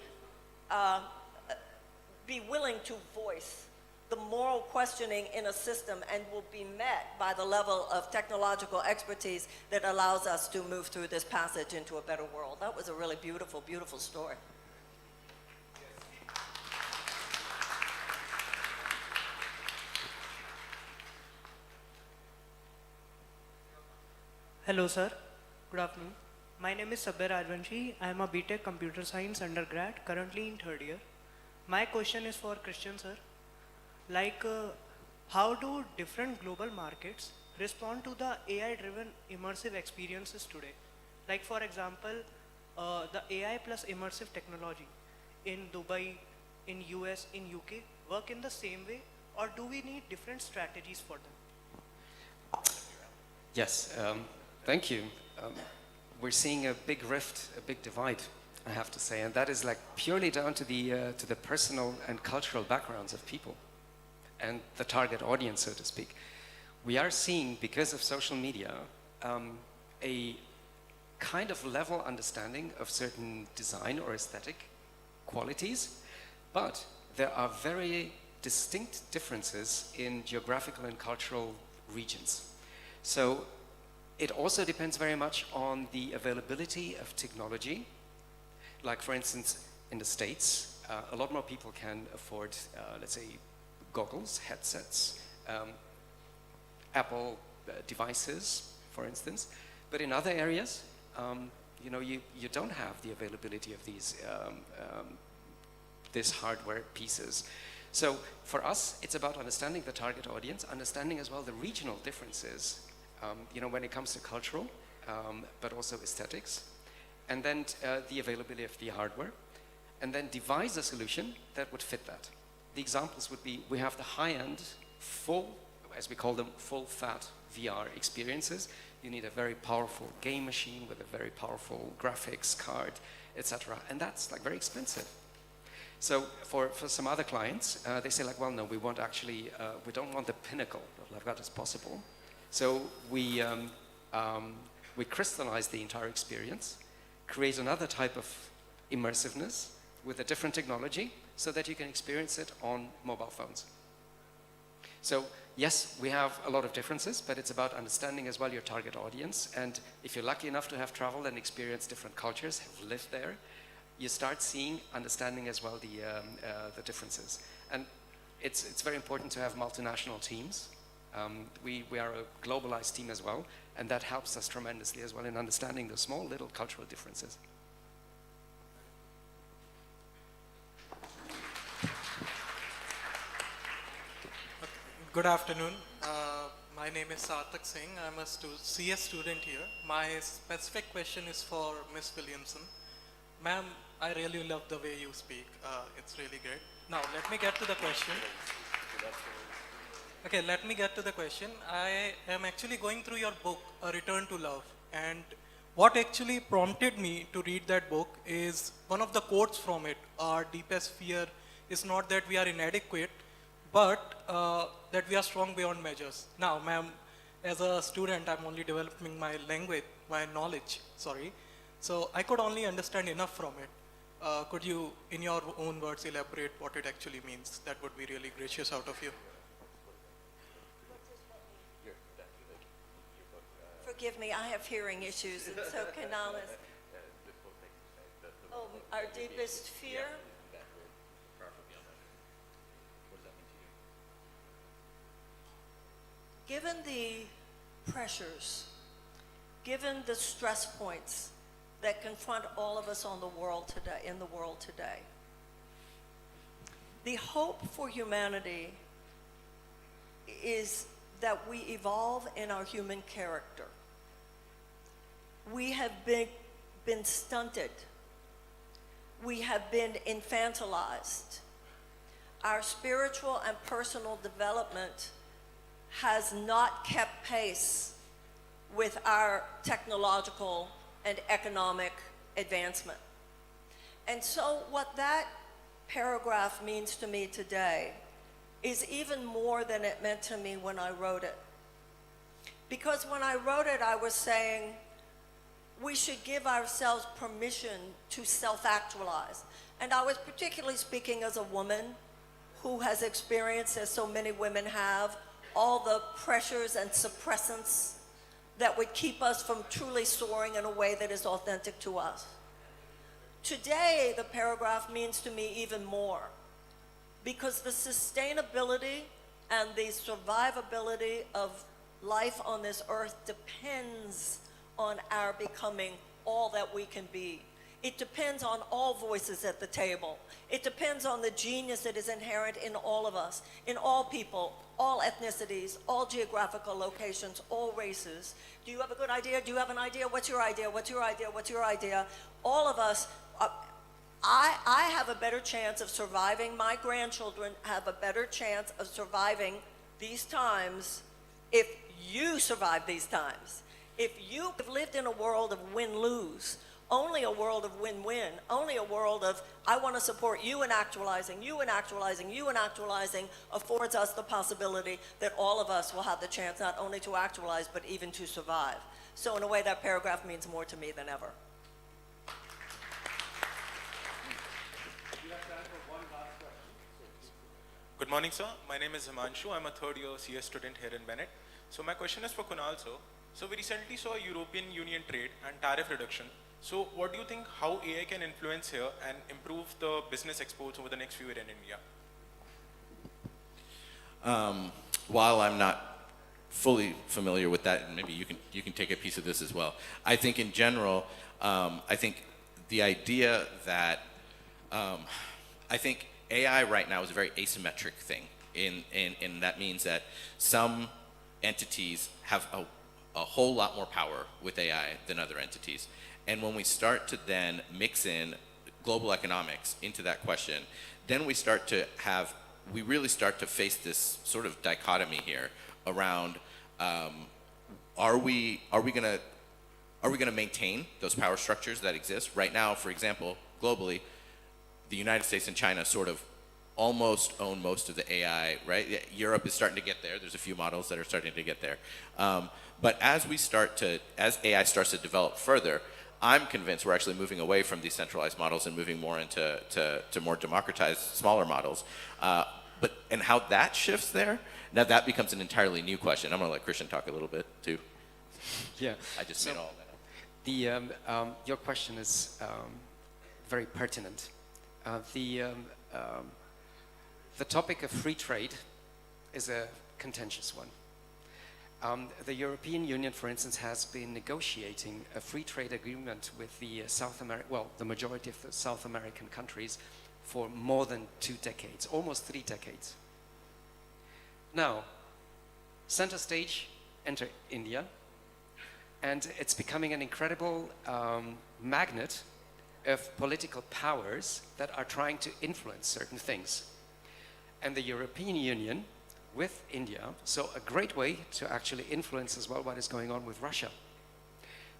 be willing to voice the moral questioning in a system and will be met by the level of technological expertise that allows us to move through this passage into a better world. That was a really beautiful, beautiful story. Hello, sir. Good afternoon. My name is Sabir Rajvanshi. I am a BTech Computer Science undergrad, currently in third year. My question is for Christian, sir. How do different global markets respond to the AI-driven immersive experiences today? Like, for example, the AI plus immersive technology in Dubai, in US, in UK work in the same way, or do we need different strategies for them? Yes, thank you. We're seeing a big rift, a big divide, I have to say, and that is like purely down to the personal and cultural backgrounds of people and the target audience, so to speak. We are seeing, because of social media, a kind of level understanding of certain design or aesthetic qualities, but there are very distinct differences in geographical and cultural regions. So it also depends very much on the availability of technology. Like, for instance, in the States, a lot more people can afford, let's say, goggles, headsets, Apple devices, for instance. But in other areas, you don't have the availability of these this hardware pieces. So for us, it's about understanding the target audience, understanding as well the regional differences, when it comes to cultural, but also aesthetics, and then the availability of the hardware, and then devise a solution that would fit that. The examples would be, we have the high-end, full, as we call them, full-fat VR experiences. You need a very powerful game machine with a very powerful graphics card, etc. And that's like very expensive. So for some other clients, they say like, well, no, we want actually, we don't want the pinnacle of like that as possible. So we crystallize the entire experience, create another type of immersiveness with a different technology so that you can experience it on mobile phones. So yes, we have a lot of differences, but it's about understanding as well your target audience. And if you're lucky enough to have traveled and experienced different cultures, have lived there, you start seeing, understanding as well the differences. And it's very important to have multinational teams. We are a globalized team as well, and that helps us tremendously as well in understanding the small little cultural differences. Good afternoon. My name is Sarthak Singh. I'm a CS student here. My specific question is for Ms. Williamson. Ma'am, I really love the way you speak. It's really great. Now, let me get to the question. Okay, let me get to the question. I am actually going through your book, A Return to Love. And what actually prompted me to read that book is one of the quotes from it. Our deepest fear is not that we are inadequate, but that we are strong beyond measures. Now, ma'am, as a student, I'm only developing my language, my knowledge, sorry. So I could only understand enough from it. Could you, in your own words, elaborate what it actually means? That would be really gracious out of you. Forgive me, I have hearing issues, and so Kunal is. Oh, our deepest fear? Given the pressures, given the stress points that confront all of us on the world today, in the world today, the hope for humanity is that we evolve in our human character. we have been stunted. We have been infantilized. Our spiritual and personal development has not kept pace with our technological and economic advancement. And so what that paragraph means to me today is even more than it meant to me when I wrote it. Because when I wrote it, I was saying we should give ourselves permission to self-actualize. And I was particularly speaking as a woman who has experienced, as so many women have, all the pressures and suppressants that would keep us from truly soaring in a way that is authentic to us. Today, the paragraph means to me even more, because the sustainability and the survivability of life on this earth depends on our becoming all that we can be. It depends on all voices at the table. It depends on the genius that is inherent in all of us, in all people, all ethnicities, all geographical locations, all races. Do you have a good idea? Do you have an idea? What's your idea? What's your idea? What's your idea? All of us, I have a better chance of surviving. My grandchildren have a better chance of surviving these times if you survive these times. If you have lived in a world of win-lose, only a world of win-win, only a world of I want to support you in actualizing, you in actualizing, you in actualizing, affords us the possibility that all of us will have the chance not only to actualize but even to survive. So in a way, that paragraph means more to me than ever. Good morning, sir. My name is Himanshu. I'm a third-year CS student here in Bennett. So my question is for Kunal, sir. So we recently saw European Union trade and tariff reduction. So what do you think how AI can influence here and improve the business exports over the next few years in India? While I'm not fully familiar with that, and maybe you can take a piece of this as well. I think in general, I think the idea that I think AI right now is a very asymmetric thing. In that means that some entities have a whole lot more power with AI than other entities. And when we start to then mix in global economics into that question, then we really start to face this sort of dichotomy here around are we gonna maintain those power structures that exist? Right now, for example, globally, the United States and China sort of almost own most of the AI, right? Europe is starting to get there. There's a few models that are starting to get there. But as AI starts to develop further, I'm convinced we're actually moving away from these centralized models and moving more into more democratized, smaller models. And how that shifts there, now that becomes an entirely new question. I'm going to let Christian talk a little bit too. Yeah. I just made all that up. Your question is very pertinent. The topic of free trade is a contentious one. The European Union, for instance, has been negotiating a free trade agreement with the the majority of the South American countries for more than 2 decades, almost 3 decades. Now, center stage, enter India, and it's becoming an incredible magnet of political powers that are trying to influence certain things. And the European Union with India, so a great way to actually influence as well what is going on with Russia.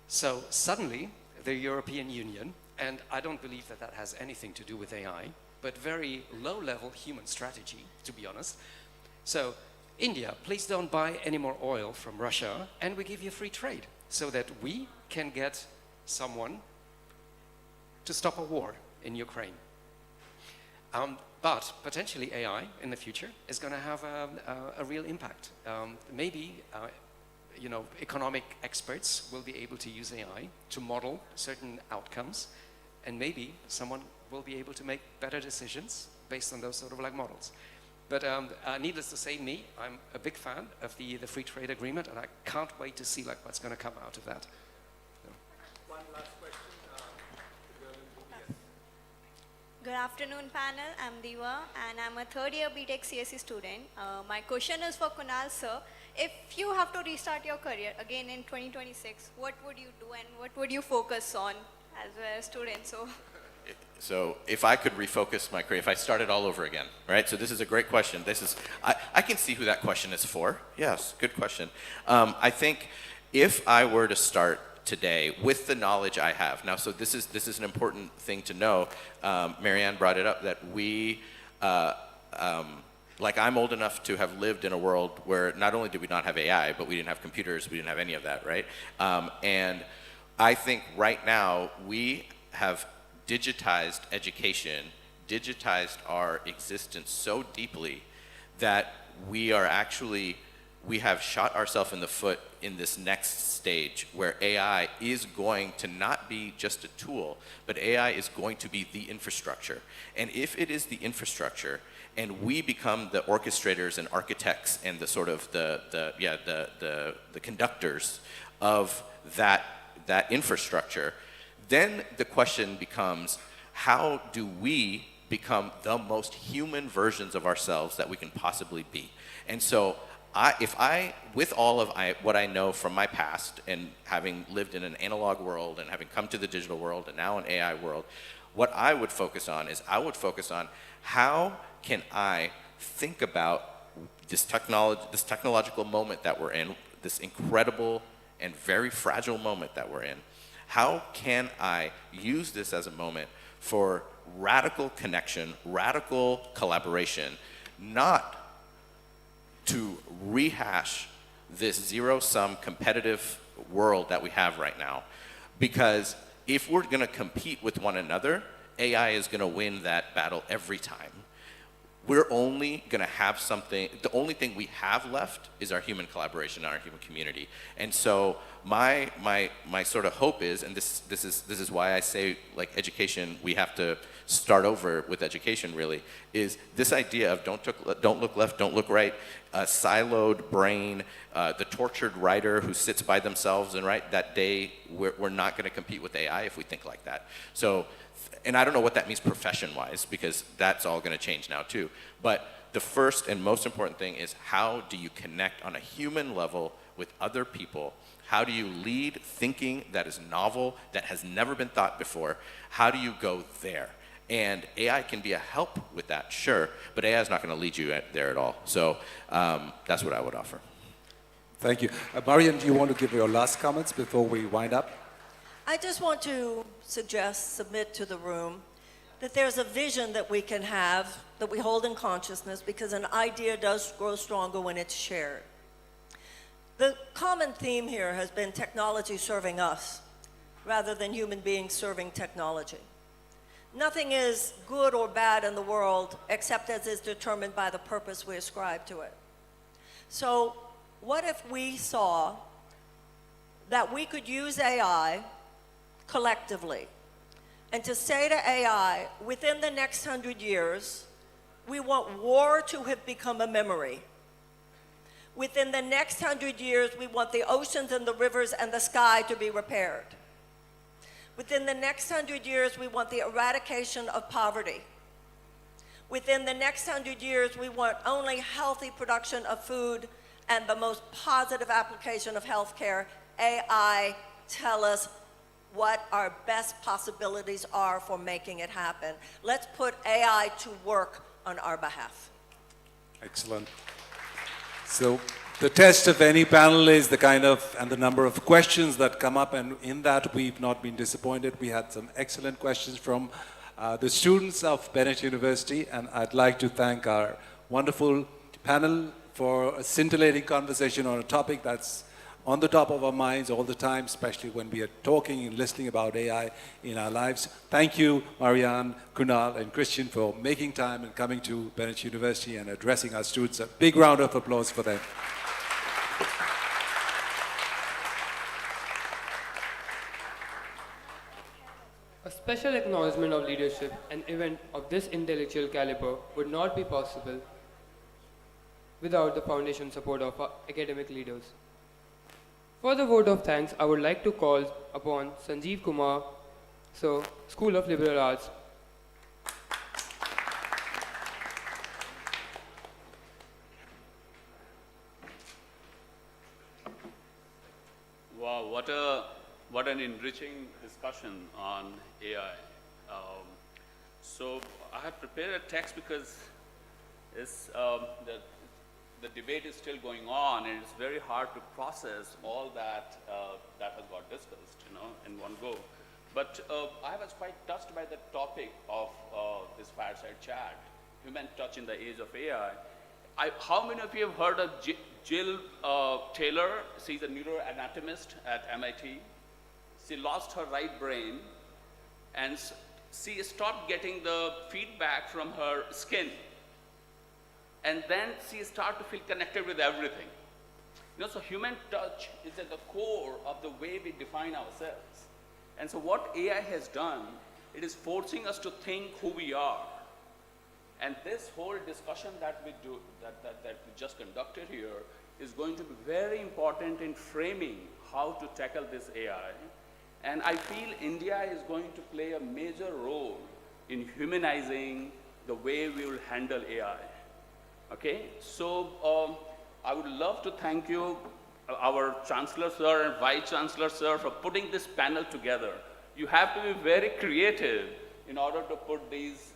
So suddenly, the European Union, and I don't believe that that has anything to do with AI, but very low-level human strategy, to be honest. So, India, please don't buy any more oil from Russia, and we give you free trade, so that we can get someone to stop a war in Ukraine. But potentially AI in the future is going to have a real impact. Maybe economic experts will be able to use AI to model certain outcomes, and maybe someone will be able to make better decisions based on those sort of like models. But needless to say, I'm a big fan of the free trade agreement, and I can't wait to see like what's going to come out of that. One last question. Good afternoon, panel. I'm Diva, and I'm a third-year BTech CSE student. My question is for Kunal, sir. if you have to restart your career again in 2026, what would you do and what would you focus on as a student? So if I could refocus my career, if I started all over again, right? So this is a great question. I can see who that question is for. Yes, good question. I think if I were to start today with the knowledge I have, now so this is an important thing to know. Marianne brought it up that we, like I'm old enough to have lived in a world where not only did we not have AI, but we didn't have computers, we didn't have any of that, right? And I think right now we have digitized education, digitized our existence so deeply that we have shot ourselves in the foot in this next stage where AI is going to not be just a tool, but AI is going to be the infrastructure. And if it is the infrastructure and we become the orchestrators and architects and the sort of the conductors of that infrastructure, then the question becomes, how do we become the most human versions of ourselves that we can possibly be? And so with all of what I know from my past and having lived in an analog world and having come to the digital world and now an AI world, what I would focus on is how can I think about this technological moment that we're in, this incredible and very fragile moment that we're in. How can I use this as a moment for radical connection, radical collaboration, not to rehash this zero-sum competitive world that we have right now? Because if we're going to compete with one another, AI is going to win that battle every time. We're only going to have something, the only thing we have left is our human collaboration, our human community. And so my sort of hope is, and this is why I say, like, education, we have to start over with education really, is this idea of don't look left, don't look right, a siloed brain, the tortured writer who sits by themselves and write that day, we're not going to compete with AI if we think like that. So, and I don't know what that means profession-wise, because that's all going to change now too. But the first and most important thing is, how do you connect on a human level with other people? How do you lead thinking that is novel, that has never been thought before? How do you go there? And AI can be a help with that, sure, but AI is not going to lead you there at all. So that's what I would offer. Thank you. Marianne, do you want to give your last comments before we wind up? I just want to submit to the room that there's a vision that we can have, that we hold in consciousness, because an idea does grow stronger when it's shared. The common theme here has been technology serving us, rather than human beings serving technology. Nothing is good or bad in the world except as is determined by the purpose we ascribe to it. So what if we saw that we could use AI collectively, and to say to AI, within the next 100 years, we want war to have become a memory. Within the next 100 years, we want the oceans and the rivers and the sky to be repaired. Within the next 100 years, we want the eradication of poverty. Within the next 100 years, we want only healthy production of food and the most positive application of healthcare. AI, tell us what our best possibilities are for making it happen. Let's put AI to work on our behalf. Excellent. So the test of any panel is the kind of, and the number of questions that come up, and in that we've not been disappointed. We had some excellent questions from the students of Bennett University, and I'd like to thank our wonderful panel for a scintillating conversation on a topic that's on the top of our minds all the time, especially when we are talking and listening about AI in our lives. Thank you, Marianne, Kunal, and Christian, for making time and coming to Bennett University and addressing our students. A big round of applause for them. A special acknowledgement of leadership, an event of this intellectual caliber would not be possible without the foundation support of our academic leaders. For the vote of thanks, I would like to call upon Sanjeev Kumar, Sir, School of Liberal Arts. Wow, what an enriching discussion on AI. So I have prepared a text because it's, the debate is still going on, and it's very hard to process all that that has got discussed, in one go. But I was quite touched by the topic of this fireside chat, human touch in the age of AI. How many of you have heard of Jill Taylor? She's a neuroanatomist at MIT. She lost her right brain, and she stopped getting the feedback from her skin. And then she started to feel connected with everything. So human touch is at the core of the way we define ourselves. And so what AI has done, it is forcing us to think who we are. And this whole discussion that we just conducted here is going to be very important in framing how to tackle this AI. And I feel India is going to play a major role in humanizing the way we will handle AI. Okay, so I would love to thank you, our Chancellor Sir and Vice Chancellor Sir, for putting this panel together. You have to be very creative in order to put these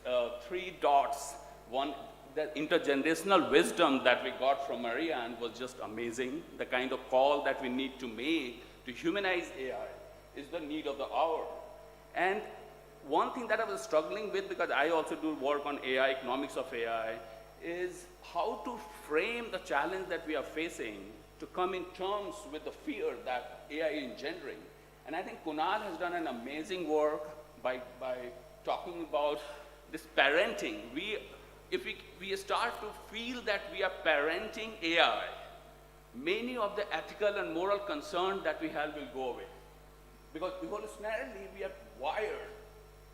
three dots. One, the intergenerational wisdom that we got from Marianne was just amazing. The kind of call that we need to make to humanize AI is the need of the hour. And one thing that I was struggling with, because I also do work on AI, economics of AI, is how to frame the challenge that we are facing to come in terms with the fear that AI is engendering. And I think Kunal has done an amazing work by talking about this parenting. If we start to feel that we are parenting AI, many of the ethical and moral concerns that we have will go away. Because evolutionarily, we are wired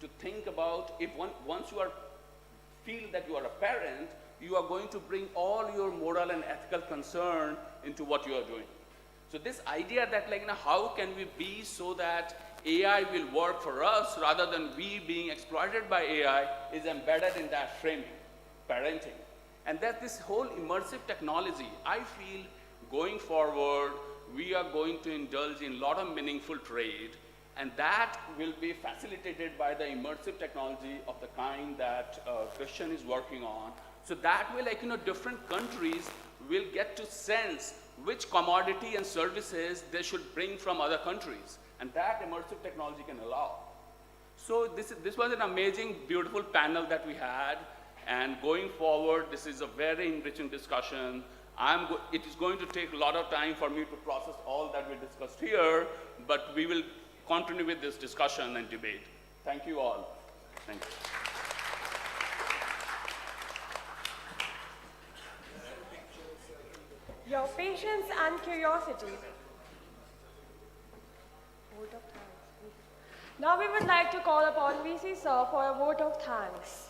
to think about once you feel that you are a parent, you are going to bring all your moral and ethical concern into what you are doing. So this idea that how can we be so that AI will work for us rather than we being exploited by AI is embedded in that framing, parenting. And that this whole immersive technology, I feel going forward, we are going to indulge in a lot of meaningful trade, and that will be facilitated by the immersive technology of the kind that Christian is working on. So that way, different countries will get to sense which commodity and services they should bring from other countries. And that immersive technology can allow. So this was an amazing, beautiful panel that we had. And going forward, this is a very enriching discussion. It is going to take a lot of time for me to process all that we discussed here, but we will continue with this discussion and debate. Thank you all. Thank you. Your patience and curiosity. Vote of thanks. Now we would like to call upon VC Sir for a vote of thanks.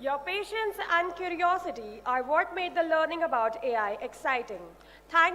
Your patience and curiosity are what made the learning about AI exciting. Thank